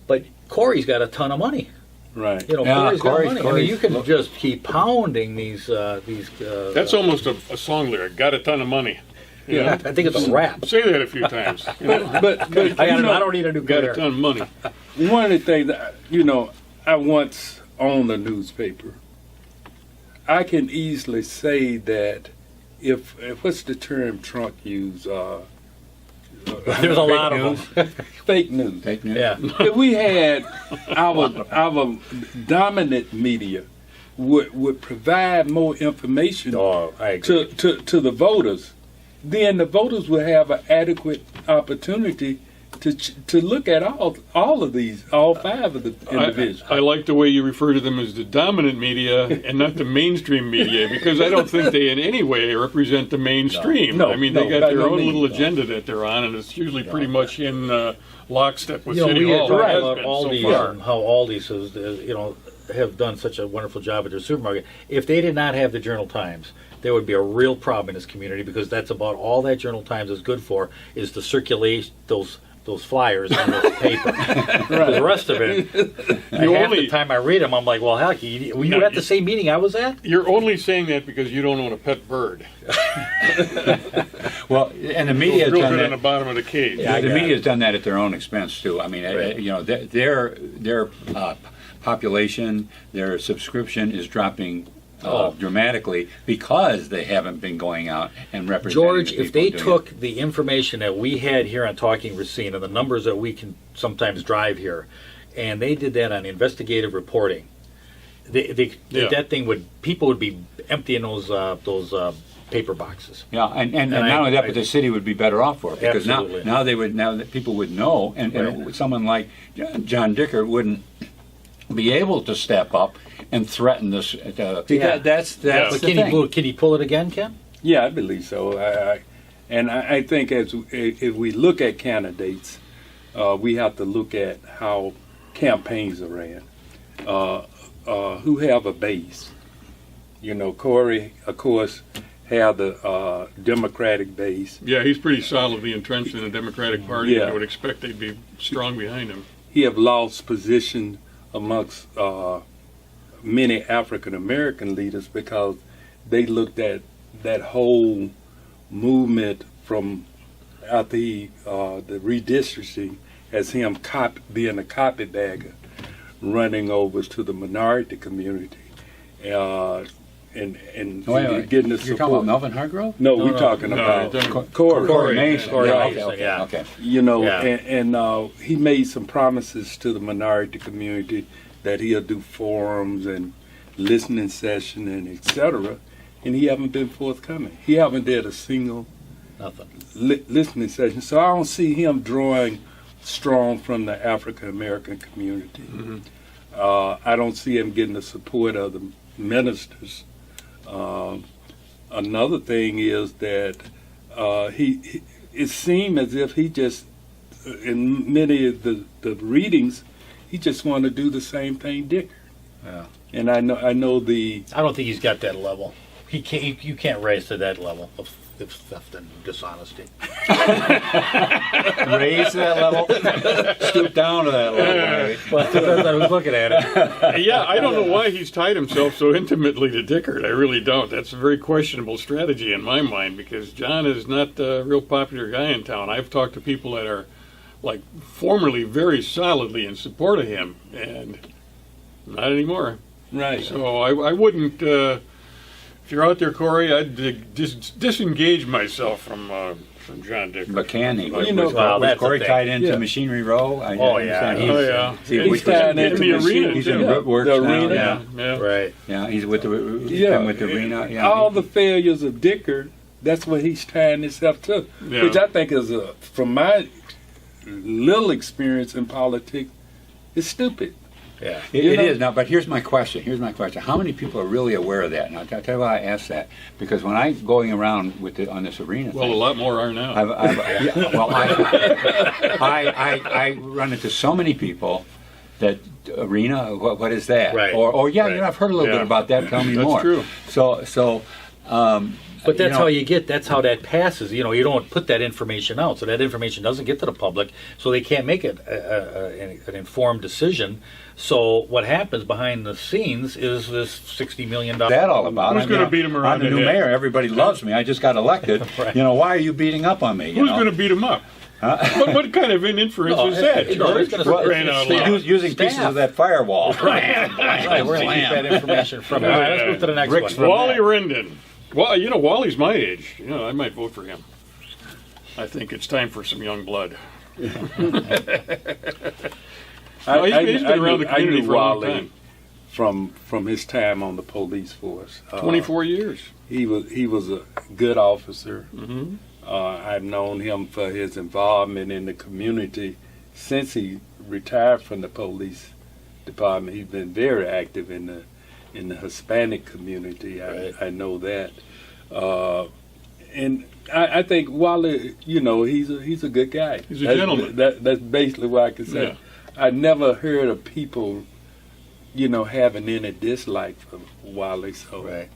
But Corey's got a ton of money. Right. You know, Yeah, Corey's got Corey's- money. I Corey's- mean, you can just keep pounding these. That's almost a song lyric. Got a ton of money. You Yeah. know? I think it's a rap. Say that a few times. You know? But I don't need a new Got a career. ton of money. one of the things that, I once owned a newspaper. I can easily say that if what's the term Trump used? There's a lot of them. Fake news. Fake news. Yeah. If we had our dominant media would provide more information Oh, I agree. to the voters, then the voters will have an adequate opportunity to look at all of these, all five of the individuals. I like the way you refer to them as the dominant media and not the mainstream media, because I don't think they in any way represent the mainstream. No, I mean, they no, got by their no own means. little agenda that they're on, and it's usually pretty much in lockstep with You know, City we had Hall. talked It has about been Aldi so far. and how Aldi's has, have done such a wonderful job at their supermarket. If they did not have the Journal Times, there would be a real problem in this community, because that's about all that Journal Times is good for, is to circulate those flyers in the paper. The rest of it, half the time I read them, I'm like, well, heck, were you at the same meeting I was at? You're only saying that because you don't own a pet bird. Well, and the media has Real done good on the that. bottom of the cage. Yeah, I The got media has done that at their own expense too. I mean, Right. their population, their subscription is dropping Oh. dramatically because they haven't been going out and representing. George, the if people they doing took the information that we had here on Talking Racine and the numbers that we can sometimes drive here, and they did that on investigative reporting, Yeah. that thing people would be emptying those paper boxes. Yeah, and And not I- only that, I- but the city would be better off for it, because Absolutely. now that people would know, and Right. someone like John Dickert wouldn't be able to step up and threaten this. Because Yeah. that's Yeah. But the thing. can he pull it again, Ken? Yeah, I believe so. I think if we look at candidates, we have to look at how campaigns are ran, who have a base. Corey, of course, have the Democratic base. Yeah, he's pretty solidly entrenched in the Democratic Party. Yeah. I would expect they'd be strong behind him. He have lost position amongst many African American leaders because they looked at that whole movement from after the redistricting as him being a copybagger, running over to the minority community, and Wait. getting the You're support. talking about Melvin Hargrove? No, we're talking No, about you're talking- Corey. Corey Mason. Corey Yeah, Mason, okay, yeah. okay. Yeah. And he made some promises to the minority community that he'll do forums and listening session and etc. And he haven't been forthcoming. He haven't did a single Nothing. listening session. So I don't see him drawing strong from the African American community. I don't see him getting the support of the ministers. Another thing is that he it seemed as if he just, in many of the readings, he just wanted to do the same thing Dickert. Yeah. And I know the I don't think he's got that level. He can't. You can't rise to that level of theft and dishonesty. Raise that level, stoop down to that level. Well, that's I was looking at it. Yeah, I don't know why he's tied himself so intimately to Dickert. I really don't. That's a very questionable strategy in my mind, because John is not a real popular guy in town. I've talked to people that are, like, formerly very solidly in support of him, and not anymore. right. So I wouldn't. If you're out there, Corey, I'd disengage myself from John Dickert. But can he? Well, you know, was, well, was that's the Corey thing. tied into Yeah. Machinery Row? Oh, yeah. Oh yeah. See, He's which tied was- into the arena, He's too. in Yeah. Rootworks The now, arena. Yeah, yeah. Right. Yeah, he's with the Yeah. with the arena. Yeah, All the failures of Dickert, that's what he's tying himself to, Yeah. which I think is, from my little experience in politics, is stupid. Yeah. It You know? is now, but here's my question. How many people are really aware of that? And I'll tell you why I ask that. Because when I'm going around on this arena Well, thing, a lot more are now. I run into so many people that arena. What is that? Right. Or yeah, Right. I've heard a little Yeah. bit about that. Tell me That's more. true. So. But that's you know, that's how that passes. You don't put that information out, so that information doesn't get to the public, so they can't make it an informed decision. So what happens behind the scenes is this $60 million. that all about? Who's gonna beat him around I'm the the new head? mayor. Everybody loves me. I just got elected. Right. Why are you beating up on me? Who's going to beat him up? What kind of an inference is that, George? it's Well, Ran out loud. using pieces of that firewall. Right, we're going to keep that information from it. All right, let's move to the next Rick's one. Wally Rendon. Well, Wally's my age. I might vote for him. I think it's time for some young blood. He's been around the community for a long time. From his time on the police force. 24 years. He was a good officer. Mm-hmm. I've known him for his involvement in the community since he retired from the police department. He's been very active in the Hispanic community. Right. I know that, and I think Wally, he's a good guy. He's a gentleman. That's basically what I can say. Yeah. I never heard of people, having any dislike for Wally. So, Right.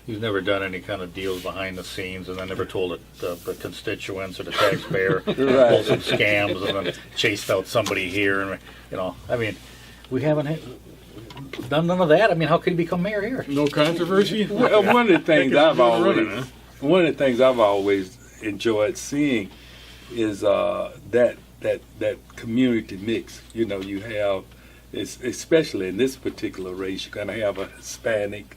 He's never done any kind of deals behind the scenes, and then never told the constituents or the taxpayer, pulled some scams, and then chased out somebody here. And we haven't done none of that. How could he become mayor here? No controversy? Well, one of the things Running, huh? I've always enjoyed seeing is that community mix. You have, especially in this particular race, you're going to have a Hispanic,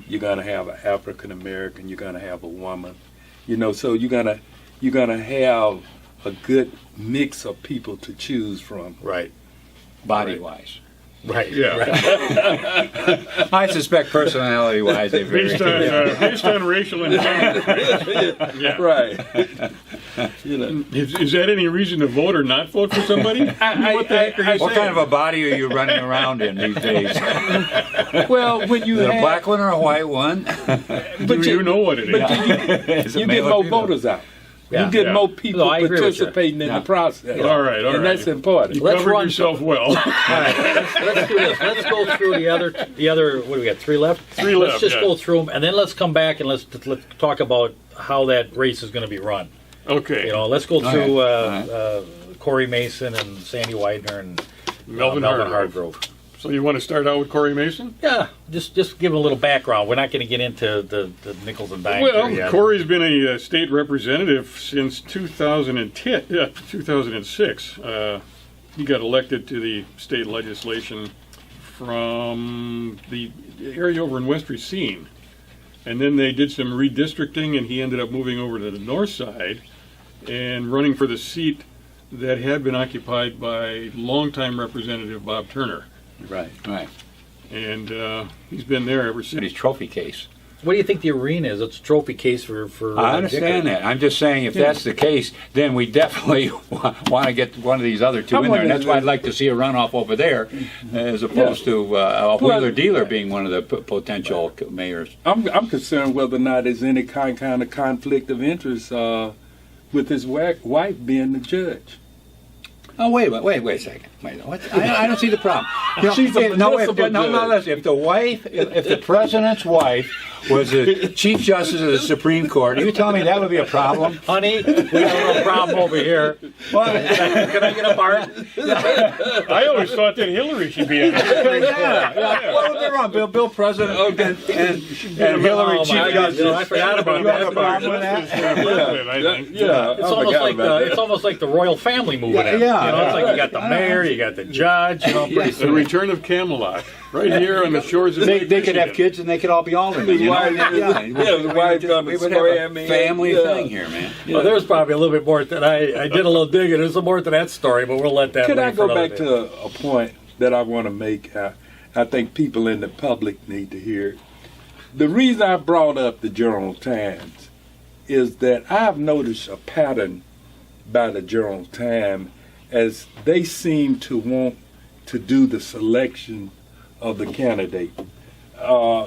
you're going to have an African American, you're going to have a woman. So you're gonna have a good mix of people to choose from. Right. Body-wise. Right. Yeah. Right. I suspect personality-wise they vary. Based on racial and gender. Yeah. Right. Is that any reason to vote or not vote for somebody? What the heck are you What saying? kind of a body are you running around in these days? Well, when you Is it a have, black one or a white one? Do you know what it is? you get more voters out. Yeah. You get Yeah. more people No, I agree with you. participating in the process. All right. And that's important. You Let's covered run- yourself well. All right, let's do this. Let's go through the other. What do we got? 3 left. Three Let's left, just yeah. go through them, and then let's come back and let's talk about how that race is going to be run. Okay. Let's go through right. Corey Mason and Sandy Widener and Melvin Hargrove. So you want to start out with Corey Mason? Yeah, just give them a little background. We're not going to get into the nickels and dimes Well, here yet. Corey's been a state representative since 2006. He got elected to the state legislation from the area over in West Racine. And then they did some redistricting, and he ended up moving over to the north side and running for the seat that had been occupied by longtime Representative Bob Turner. Right. And he's been there ever His since. trophy case. What do you think the arena is? It's a trophy case for I understand that. I'm just saying, if that's the case, then we definitely want to get one of these other two in there. And that's why I'd like to see a runoff over there, as opposed to a wheeler-dealer being one of the potential mayors. I'm concerned whether or not there's any kind of conflict of interest with his wife being the judge. Oh, wait a second. I don't see the problem. She's a municipal judge. Listen. If the president's wife was the Chief Justice of the Supreme Court, you tell me that would be a problem? Honey, we have a little problem over here. Can I get a part? I always thought that Hillary should be in it. What would be wrong? Bill President and Hillary Chief Justice. I forgot about You have a that. problem with that? I think. It's almost like the royal family moving in. Yeah. It's like you got the mayor, you got the judge. Pretty The soon. Return of Camelot, right here on the shores of Lake They could have Michigan. kids and they could all be aldermen. His You know? wife- the wife gonna We would have swear me a in. family Yeah. thing here, man. Well, there's probably a little bit more than I did a little digging. There's some more to that story, but we'll let that. Could I wait for go another back day. to a point that I want to make? I think people in the public need to hear. The reason I brought up the Journal Times is that I've noticed a pattern by the Journal-Times as they seem to want to do the selection of the candidate.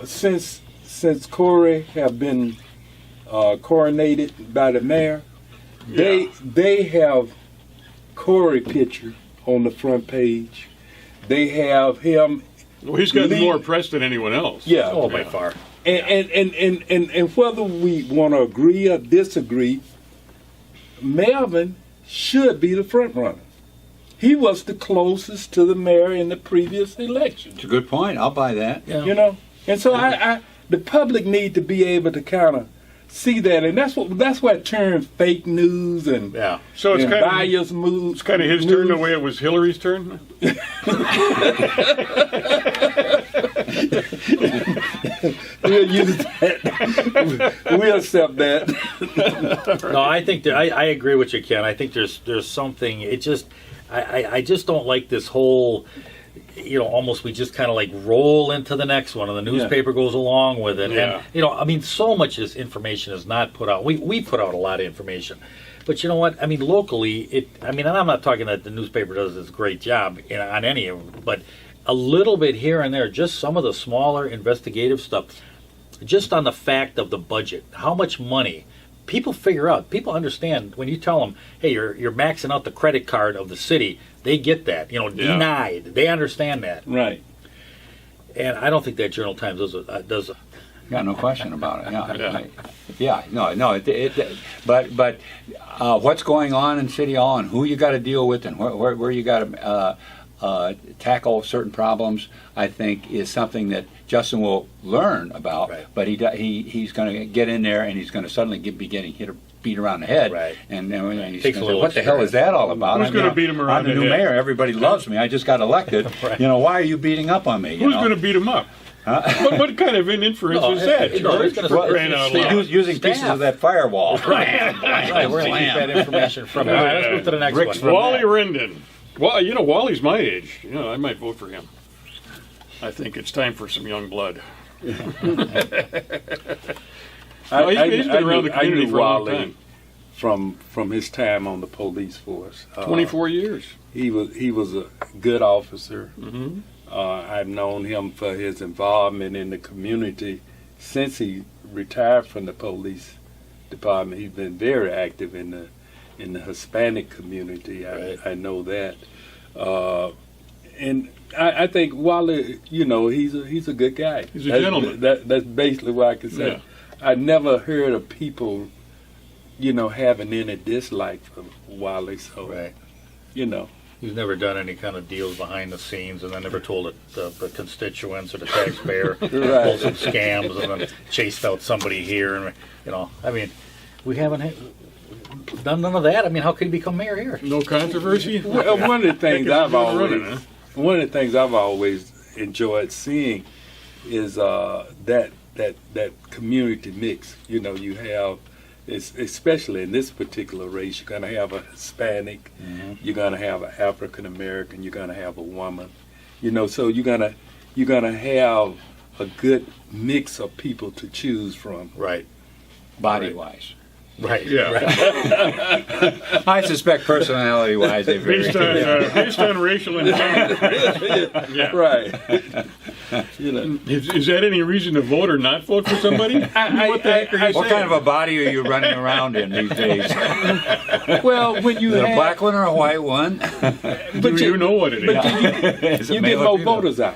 Since Corey have been coronated by the mayor, they have Corey picture on the front page. They have him. Well, he's gotten more press than anyone else. Yeah, by far. And whether we want to agree or disagree, Melvin should be the front runner. He was the closest to the mayor in the previous election. It's a good point. I'll buy that. Yeah. You know, and so the public need to be able to kind of see that, and that's why it turned fake news and So it's kind biased moves. It's kind of his turn the way it was Hillary's turn. We'll use that. We'll accept that. No, I think that I agree with you, Ken. I think there's something. It just I just don't like this whole. Almost we just kind of like roll into the next one, and the newspaper goes along with it. Yeah. And I mean, so much of this information is not put out. We put out a lot of information, but you know what? I mean, locally, and I'm not talking that the newspaper does this great job on any of them, but a little bit here and there, just some of the smaller investigative stuff, just on the fact of the budget, how much money. People figure out, people understand when you tell them, hey, you're maxing out the credit card of the city, they get that, denied. They understand that. Right. And I don't think that Journal-Times does. Yeah, no question about it. But what's going on in City Hall and who you got to deal with and where you got to tackle certain problems, I think, is something that Justin will learn about. Right. But he's going to get in there and he's going to suddenly be getting beat around the head. Right. And then he's Takes a gonna little say, what the hell is that all about? Who's going to beat him around I'm the the new head? mayor. Everybody loves me. I just got elected. Right. Why are you beating up on me? Who's going to beat him up? what kind of an inference is that? It's George? gonna- Ran out loud. Using pieces of that firewall. Right, we're going to keep that information from it. All right, let's move to the next Rick's one. Wally Rendon. Well, Wally's my age. I might vote for him. I think it's time for some young blood. He's been around the community for a long time. From his time on the police force. 24 years. He was a good officer. Mm-hmm. I've known him for his involvement in the community since he retired from the police department. He's been very active in the Hispanic community. Right. I know that, and I think Wally, he's a good guy. He's a gentleman. That's basically what I can say. Yeah. I never heard of people, having any dislike for Wally. So, Right. He's never done any kind of deals behind the scenes, and then never told the constituents or the taxpayer pulled some scams and then chased out somebody here. And I mean, we haven't done none of that. I mean, how could he become mayor here? No controversy? Well, one of the things Running, I've always enjoyed seeing is that community mix. You have, especially in this particular race, you're going to have a Hispanic, you're going to have an African American, you're going to have a woman. So you're going to have a good mix of people to choose from. Right. Body-wise. Right. Yeah. Right. I suspect personality-wise they vary. Based on racial intent. Yeah. Right. Is that any reason to vote or not vote for somebody? What the heck are you What saying? kind of a body are you running around in these days? Well, when you Is it a have, black one or a white one? Do you know what it is? you get more voters out.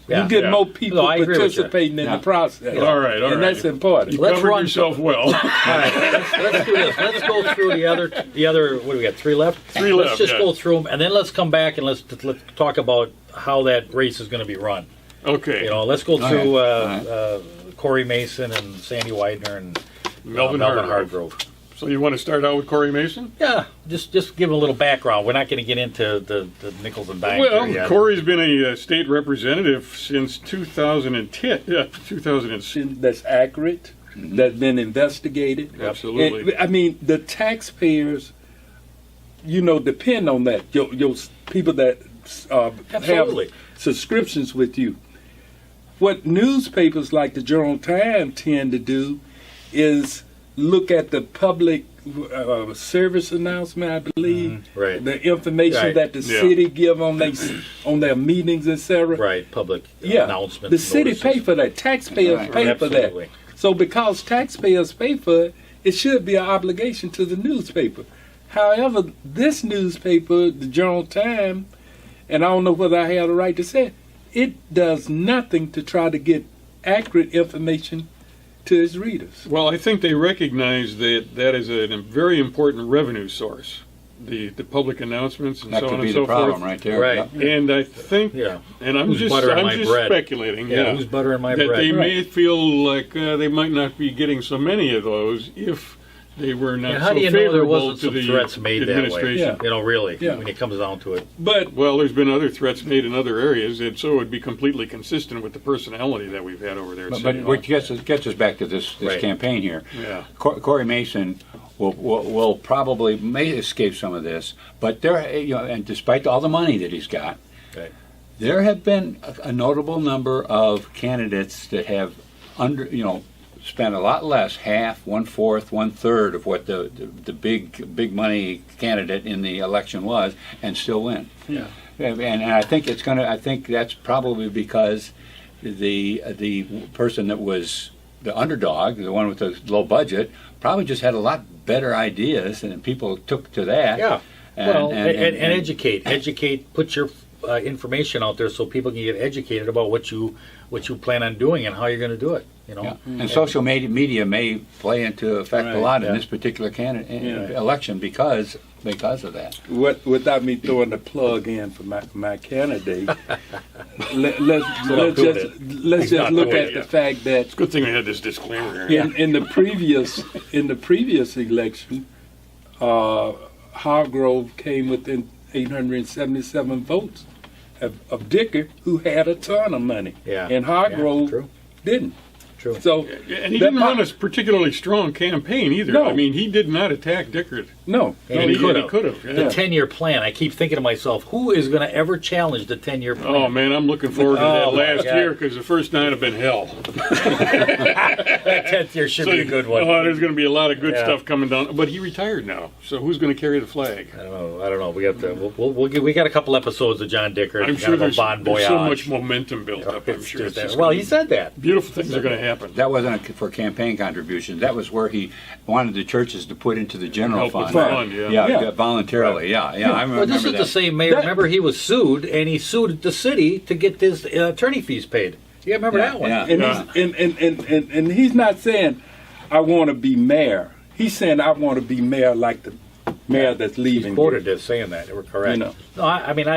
Yeah. You get Yeah. more people No, I agree with you. participating in the process. All right. And that's important. You Let's covered run- yourself well. All right, let's do this. Let's go through the other. What do we got? 3 left. Three Let's left, just yeah. go through them, and then let's come back and let's talk about how that race is going to be run. Okay. Let's go through All Corey Mason and Sandy Widener and Melvin Hargrove. So you want to start out with Corey Mason? Yeah, just give him a little background. We're not going to get into the nickels and dimes Well, here yet. Corey's been a state representative since 2010. Yeah, 2006. That's accurate. That's been investigated. Absolutely. And, I mean, the taxpayers, depend on that. Your people that Absolutely. have subscriptions with you. What newspapers like the Journal-Times tend to do is look at the public service announcement, I believe, Right. the information Right. that the Yeah. city give on their meetings, etc. Right, public Yeah, announcements. the city notices. pay for that. Taxpayers Right. pay for that. Absolutely. So because taxpayers pay for it, it should be an obligation to the newspaper. However, this newspaper, the Journal Time, and I don't know whether I have the right to say it does nothing to try to get accurate information to its readers. Well, I think they recognize that that is a very important revenue source, the public announcements and That so could on be and the so problem forth. right there. Right. Yep. And I think, Yeah. and I'm Who's just buttering my bread? speculating, Yeah, who's buttering my that bread? they Right. may feel like they might not be getting so many of those if they were not And how so do you know there favorable wasn't to some the threats made that way? administration. Yeah. You know, really, Yeah. when it comes down to it. But Well, there's been other threats made in other areas, and so it would be completely consistent with the personality that we've had over there. At But City Hall. what gets us back to this Right. campaign here. Yeah. Corey Mason will probably may escape some of this, but and despite all the money that he's got, Right. there have been a notable number of candidates that have spent a lot less, half, 1/4, 1/3 of what the big money candidate in the election was, and still win. yeah, And I think I think that's probably because the person that was the underdog, the one with the low budget, probably just had a lot better ideas, and people took to that. Yeah. And, And educate. Put your information out there so people can get educated about what you plan on doing and how you're going to do it. You know. yeah. And social media may play into effect a Right, lot in yeah. this particular Yeah. election because of that. without me throwing the plug in for my candidate, let's not doing just He's not look doing at it the yet. fact that Good thing we had this disclaimer here. in the previous election, Hargrove came within 877 votes of Dickert, who had a ton of money, Yeah. and Hargrove True. didn't. True. So And he that didn't po- run a particularly strong campaign either. No. I mean, he did not attack Dickert. no, And he could have. could have. The 10-year plan. I keep thinking to myself, who is going to ever challenge the 10-year plan? Oh man, I'm looking forward to Oh, that my last God. year because the first nine have been hell. That 10th year should be a good one. Oh, there's going to be a lot of good Yeah. stuff coming down. But he retired now, so who's going to carry the flag? I don't know. We got we got a couple episodes of John Dickert. I'm kind sure of a there's, bon there's so voyage. much momentum built up. I'm It's sure. just It's just well, gonna he said that. beautiful things are going to happen. That wasn't for campaign contributions. That was where he wanted the churches to put into the general Help with fund. the fund, yeah. Yeah. Voluntarily. Yeah. I remember Well, this is that. the same mayor. That- Remember, he was sued, and he sued the city to get his attorney fees paid. You remember Yeah, that one? yeah. and, Yeah. and he's not saying I want to be mayor. He's saying I want to be mayor like the mayor that's He's leaving. quoted as saying that. They were correct. You know. No, I mean,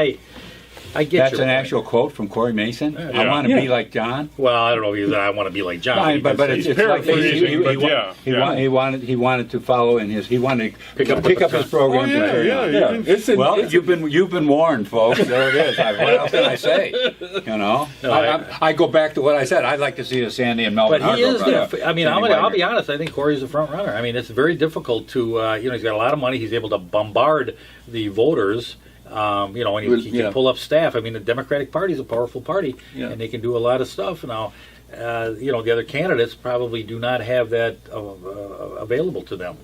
I get That's your an point. actual quote from Corey Mason. I Yeah. want to be Yeah. like John. Well, I don't know if he said I want to be like John. Fine, but He's it's like paraphrasing, but yeah, yeah. he wanted to follow in his. He wanted to Pick up pick what up the his program. Oh, to yeah, carry yeah, on. yeah. It's in, Well, it's you've been warned, folks. There it is. What else can I say? You know, No, I go back to what I said. I'd like to see a Sandy and Melvin. But he is Hargrove there. run. I mean, Sandy I'll Wagner. be honest. I think Corey's a front runner. I mean, it's very difficult to, he's got a lot of money. He's able to bombard the voters. And he Well, can yeah. pull up staff. I mean, the Democratic Party is a powerful party, Yeah. and they can do a lot of stuff. Now, the other candidates probably do not have that available to them.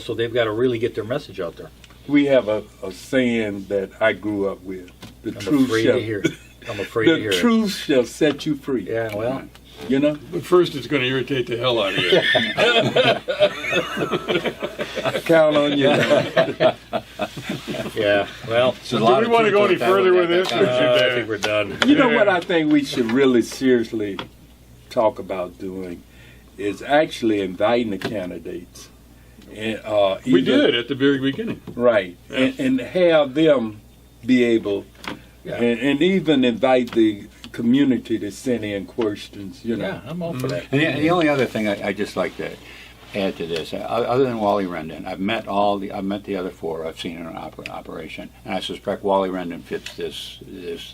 So they've got to really get their message out there. we have a saying that I grew up with: the I'm truth afraid shall to hear. I'm afraid to hear the it. truth shall set you free. Yeah, well, You know, But first, it's going to irritate the hell out of you. count on you. yeah, well. There's a Do lot we of want to truth go any with that. further with this? Or should, I think we're done. You know what I think we should really seriously talk about doing is actually inviting the candidates. And, we either- did at the very beginning. Right. And have them be able, Yeah. and even invite the community to send in questions, you know. Yeah, I'm all for that. And the only other thing I just like to add to this, other than Wally Rendon, I've met the other four I've seen in an operation, and I suspect Wally Rendon fits this image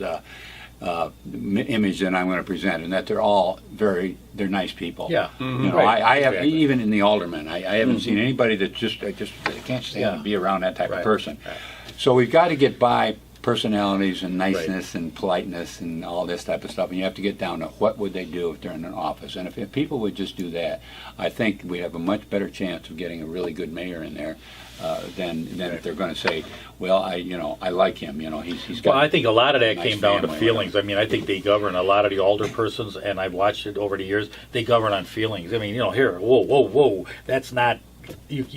that I'm going to present, and that they're nice people. Yeah. You know, Right, I have exactly. even in the aldermen, I haven't seen anybody that I can't stand to be around that type Right. of person. Right. So we've got to get by personalities and niceness and politeness and all this type of stuff, and you have to get down to what would they do if they're in an office. And if people would just do that, I think we have a much better chance of getting a really good mayor in there than if they're going to say, well, I like him, he's got. Well, I think a lot of that nice came down to family, feelings. I mean, I think they govern, a lot of the alder persons, and I've watched it over the years, they govern on feelings. I mean, here, whoa, that's not,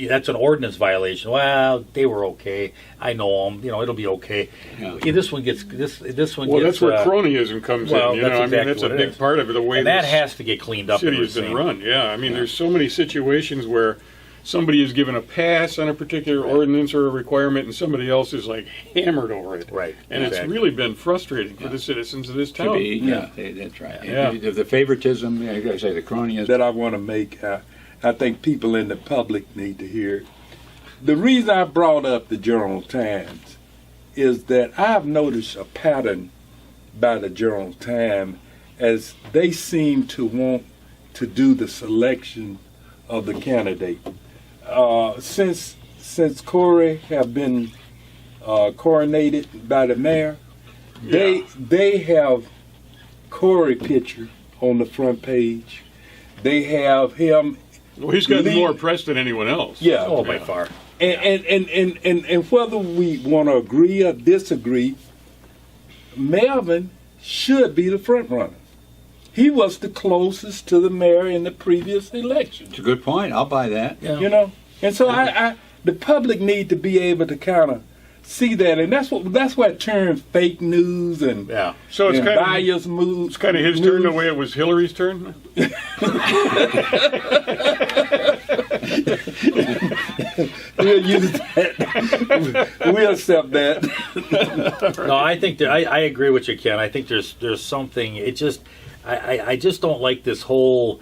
that's an ordinance violation. Well, they were okay. I know them. It'll be okay. Yeah. This one gets, this one Well, gets. that's where cronyism comes well, in. that's I mean, exactly that's a what it big is. part of it, the way And that this has to get cleaned up. city in has been Racine. run. Yeah, I mean, there's so many situations where somebody is given a pass on a particular ordinance or a requirement, and somebody else is like hammered over it. Right. And it's Exactly. really been frustrating for the citizens of this To town. be, that's right. Yeah. The favoritism, like I say, the cronyism. that I want to make, I think people in the public need to hear. The reason I brought up the Journal Times is that I've noticed a pattern by the Journal Times as they seem to want to do the selection of the candidate. Since Corey have been coronated by the mayor, they have Corey picture on the front page. They have him. Well, he's gotten lead- more press than anyone else. Yeah. Oh, by far. And whether we want to agree or disagree, Melvin should be the front runner. He was the closest to the mayor in the previous election. It's a good point. I'll buy that. Yeah. And so the public need to be able to kind of see that, and that's why it turned fake news and Yeah. So it's and kind of biased moves. it's kind of his turn the way it was Hillary's turn. We'll use that. We'll accept that. No, I think that I agree with you, Ken. I think there's something. It just I just don't like this whole.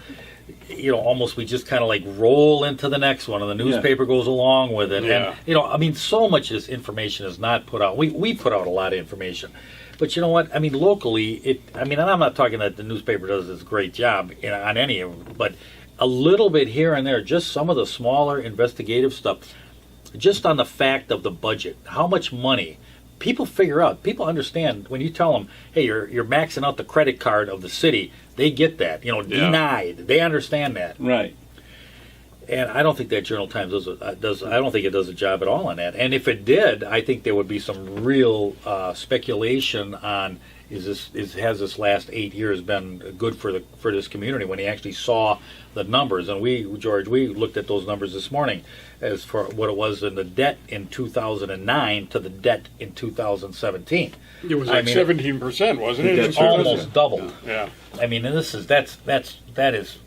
Almost we just kind of like roll into the next one, and the newspaper goes along with it. Yeah. And I mean, so much of this information is not put out. We put out a lot of information, but you know what? I mean, locally, and I'm not talking that the newspaper does this great job on any of them, but a little bit here and there, just some of the smaller investigative stuff, just on the fact of the budget, how much money. People figure out, people understand when you tell them, hey, you're maxing out the credit card of the city, they get that, denied. They understand that. Right. And I don't think that Journal Times I don't think it does a job at all on that. And if it did, I think there would be some real speculation on has this last 8 years been good for this community when he actually saw the numbers. And we looked at those numbers this morning as for what it was in the debt in 2009 to the debt in 2017. It was like 17%, wasn't it? It's almost doubled. Yeah. I mean, and that is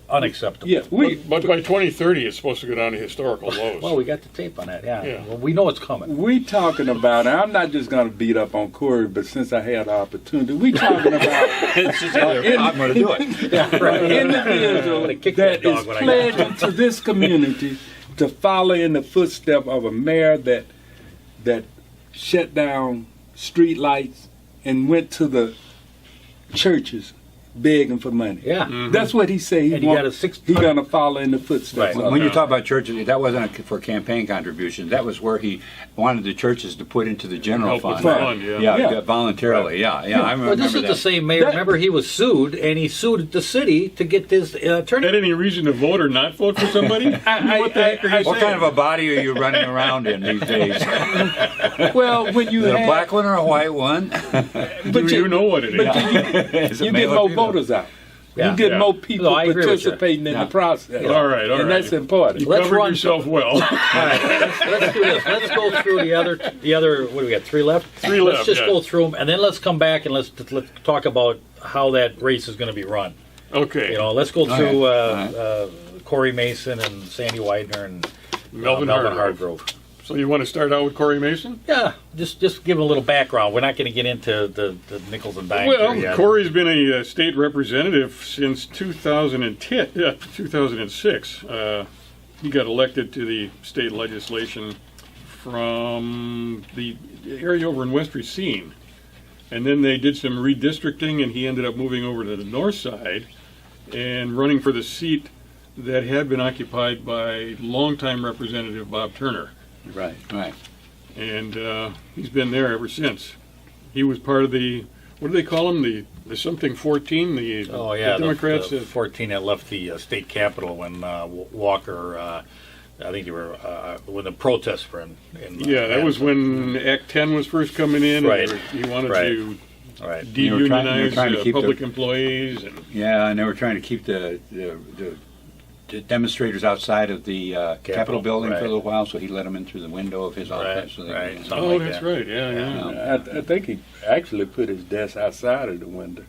unacceptable. Yeah. But by 2030, it's supposed to go down to historical lows. Well, we got the tape on that. Yeah. Yeah. Well, we know it's coming. We talking about. I'm not just going to beat up on Corey, but since I had the opportunity, we talking about I'm going to do it. Right. individual They kick that that dog is when I got pledging to this community to follow in the footsteps of a mayor that shut down street lights and went to the churches begging for money. Yeah. That's what he said. And he got a He gonna follow in the footsteps. Right. of When it. you talk about churches, that wasn't for campaign contributions. That was where he wanted the churches to put into the general Help with fund. the fund, yeah. Yeah. Voluntarily. Yeah. I remember Well, this is that. the same mayor. Remember, he was sued, and he sued the city to get this attorney. Had any reason to vote or not vote for somebody? What the heck are you What saying? kind of a body are you running around in these days? Well, when you Is it a have, black one or a white one? Do you know what it is? you get more voters out. Yeah. You get Yeah. more people No, I agree with you. participating in Yeah. the process. All right, all and right. that's important. You Let's covered run- yourself well. All right, let's do this. Let's go through the other. What do we got? 3 left. Three Let's left, just yeah. go through them, and then let's come back and let's talk about how that race is going to be run. Okay. Let's go All through right. Corey Mason and Sandy Widener and Melvin Hargrove. So you want to start out with Corey Mason? Yeah, just give them a little background. We're not going to get into the nickels and dimes Well, here yet. Corey's been a state representative since 2006. He got elected to the state legislation from the area over in West Racine. And then they did some redistricting, and he ended up moving over to the north side and running for the seat that had been occupied by longtime Representative Bob Turner. Right. and he's been there ever since. He was part of the, what do they call him, the something 14, the Democrats. The 14 that left the state capitol when Walker, I think they were with a protest for him. Yeah, that was when Act 10 was first coming in. Right. And he wanted Right. to Right. deunionize trying to keep public employees. And Yeah, and they were trying to keep the demonstrators outside of the Capitol building for a right. little while, so he let them in through the window of his office. So they right. could, Something oh, like that's that. right. Yeah. I think he actually put his desk outside of the window.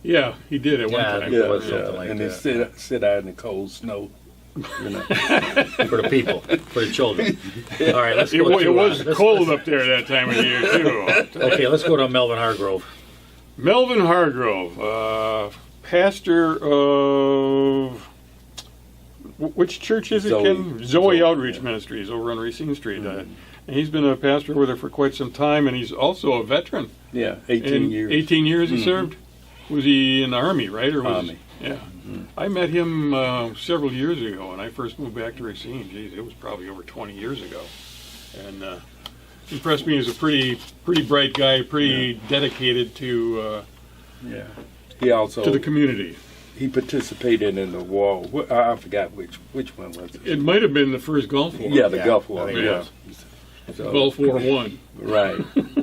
Yeah, he did at one Yeah, I time. think it was something like and that. he sit out in the cold snow. You know. For the people, for the children. All right, let's It, go wa- to, it was let's- cold up there that time of the year, too. Okay, let's go to Melvin Hargrove. Melvin Hargrove, pastor of which church is it, Zoe. Ken? Zoe Zoe, Outreach yeah. Ministries over on Racine Street. And he's been a pastor over there for quite some time, and he's also a veteran. Yeah, 18 And years. 18 years he served. Was he in the Army, right? Or was Army. Yeah. I met him several years ago when I first moved back to Racine. Geez, it was probably over 20 years ago. And impressed me as a pretty bright guy, pretty dedicated to Yeah. He also the community. he participated in the war. I forgot which one was it? It might have been the first Gulf War. Yeah, the Yeah, Gulf I War. think it Yeah. was. So, Gulf War One. right.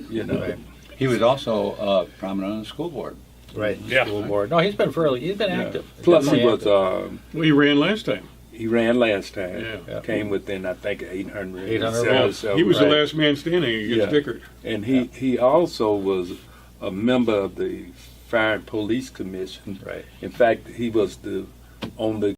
You know. Right. he was also prominent on the school board. Right. Yeah. School board. No, he's been Yeah. active. Plus, he Definitely was active. Well, he ran last time. he ran last time. Yeah. Yeah. Came within I think 800. 800 Yeah, votes. he was the right. last man standing against Yeah. Dickert. And he also was a member of the Fire and Police Commission. Right. In fact, he was on the